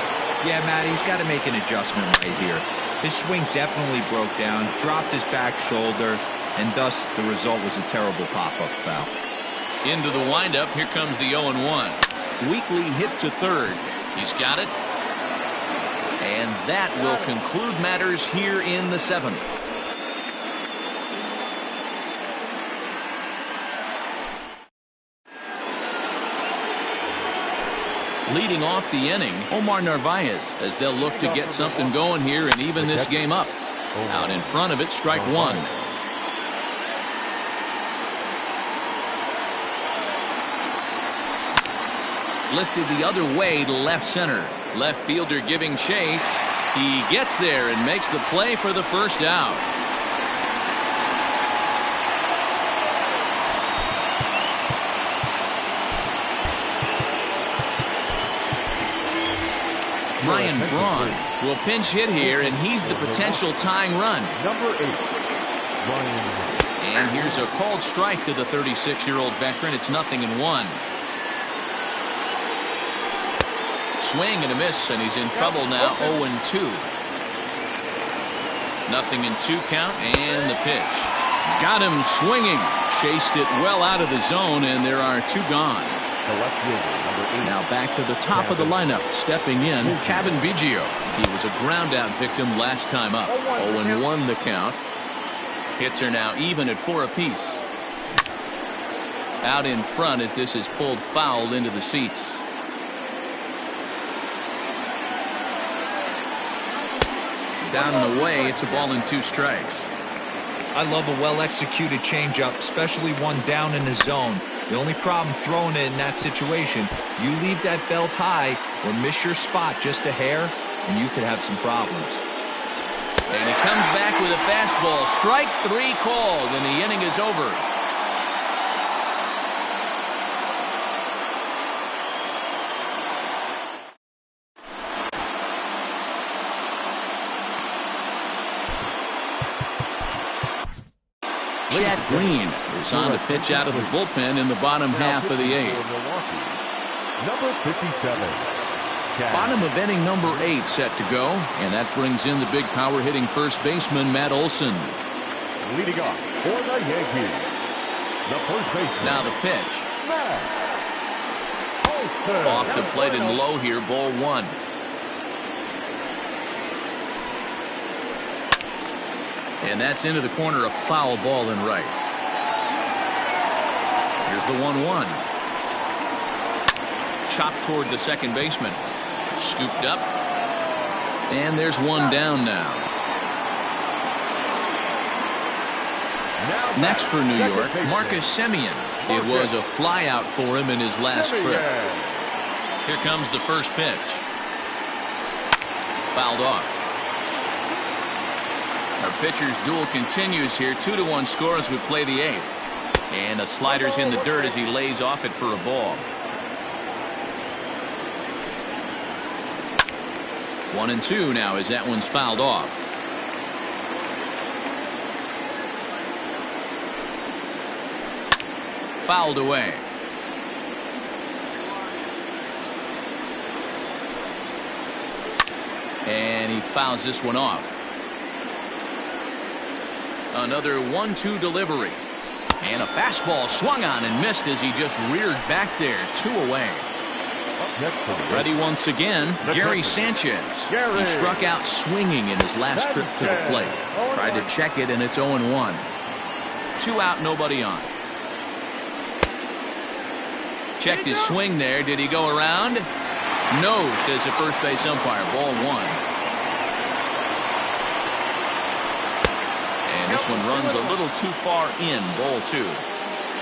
Yeah, Matt, he's got to make an adjustment right here. His swing definitely broke down, dropped his back shoulder, and thus the result was a terrible pop-up foul. Into the windup, here comes the 0-1. Weekly hit to third. He's got it. And that will conclude matters here in the 7th. Leading off the inning, Omar Narvaez, as they'll look to get something going here and even this game up. Out in front of it, strike 1. Lifted the other way to left center. Left fielder giving chase. He gets there and makes the play for the first out. Ryan Braun will pinch hit here, and he's the potential tying run. Number 8, Ryan. And here's a called strike to the 36-year-old veteran. It's 0-1. Swing and a miss, and he's in trouble now. 0-2. 0-2 count, and the pitch. Got him swinging. Chased it well out of the zone, and there are 2 gone. The left fielder, number 8. Now back to the top of the lineup. Stepping in, Kevin Biggio. He was a ground-out victim last time up. 0-1 the count. Hits are now even at 4 apiece. Out in front as this is pulled foul into the seats. Down and away, it's a ball and 2 strikes. I love a well-executed changeup, especially one down in the zone. The only problem throwing it in that situation, you leave that belt high or miss your spot just a hair, and you could have some problems. And he comes back with a fastball. Strike 3 called, and the inning is over. Chad Green is on to pitch out of the bullpen in the bottom half of the 8th. Number 57. Bottom of inning number 8 set to go, and that brings in the big power hitting first baseman Matt Olson. Leading off for the Yankees, the first baseman. Now the pitch. Matt Olson. Off the plate and low here, ball 1. And that's into the corner, a foul ball in right. Here's the 1-1. Chopped toward the second baseman. Scooped up. And there's one down now. Next for New York, Marcus Semien. It was a flyout for him in his last trip. Here comes the first pitch. Fouled off. Our pitcher's duel continues here. 2-1 score as we play the 8th. And a slider's in the dirt as he lays off it for a ball. 1-2 now as that one's fouled off. Fouled away. And he fouls this one off. Another 1-2 delivery. And a fastball swung on and missed as he just reared back there. 2 away. Ready once again, Gary Sanchez. He struck out swinging in his last trip to the plate. Tried to check it, and it's 0-1. 2 out, nobody on. Checked his swing there. Did he go around? No, says the first base umpire. Ball 1. And this one runs a little too far in. Ball 2.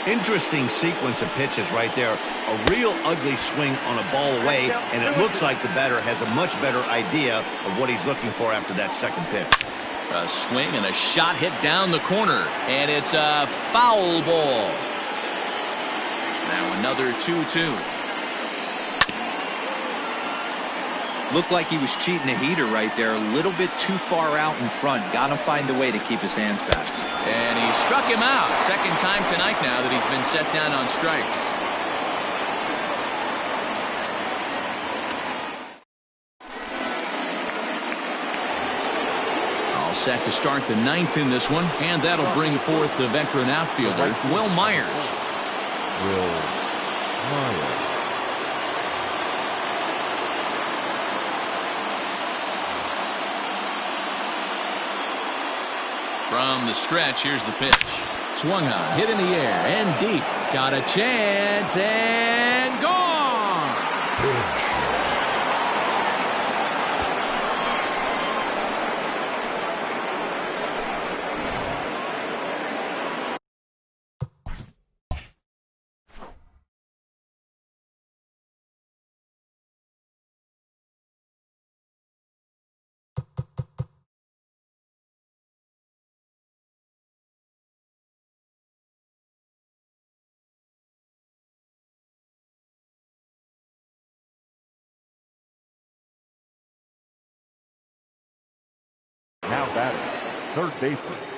Interesting sequence of pitches right there. A real ugly swing on a ball away, and it looks like the batter has a much better idea of what he's looking for after that second pitch. A swing and a shot hit down the corner, and it's a foul ball. Now another 2-2. Looked like he was cheating a heater right there. A little bit too far out in front. Got to find a way to keep his hands back. And he struck him out. Second time tonight now that he's been set down on strikes. All set to start the 9th in this one, and that'll bring forth the veteran outfielder, Will Myers. From the stretch, here's the pitch. Swung on, hit in the air, and deep. Got a chance, and gone! batter, third baseman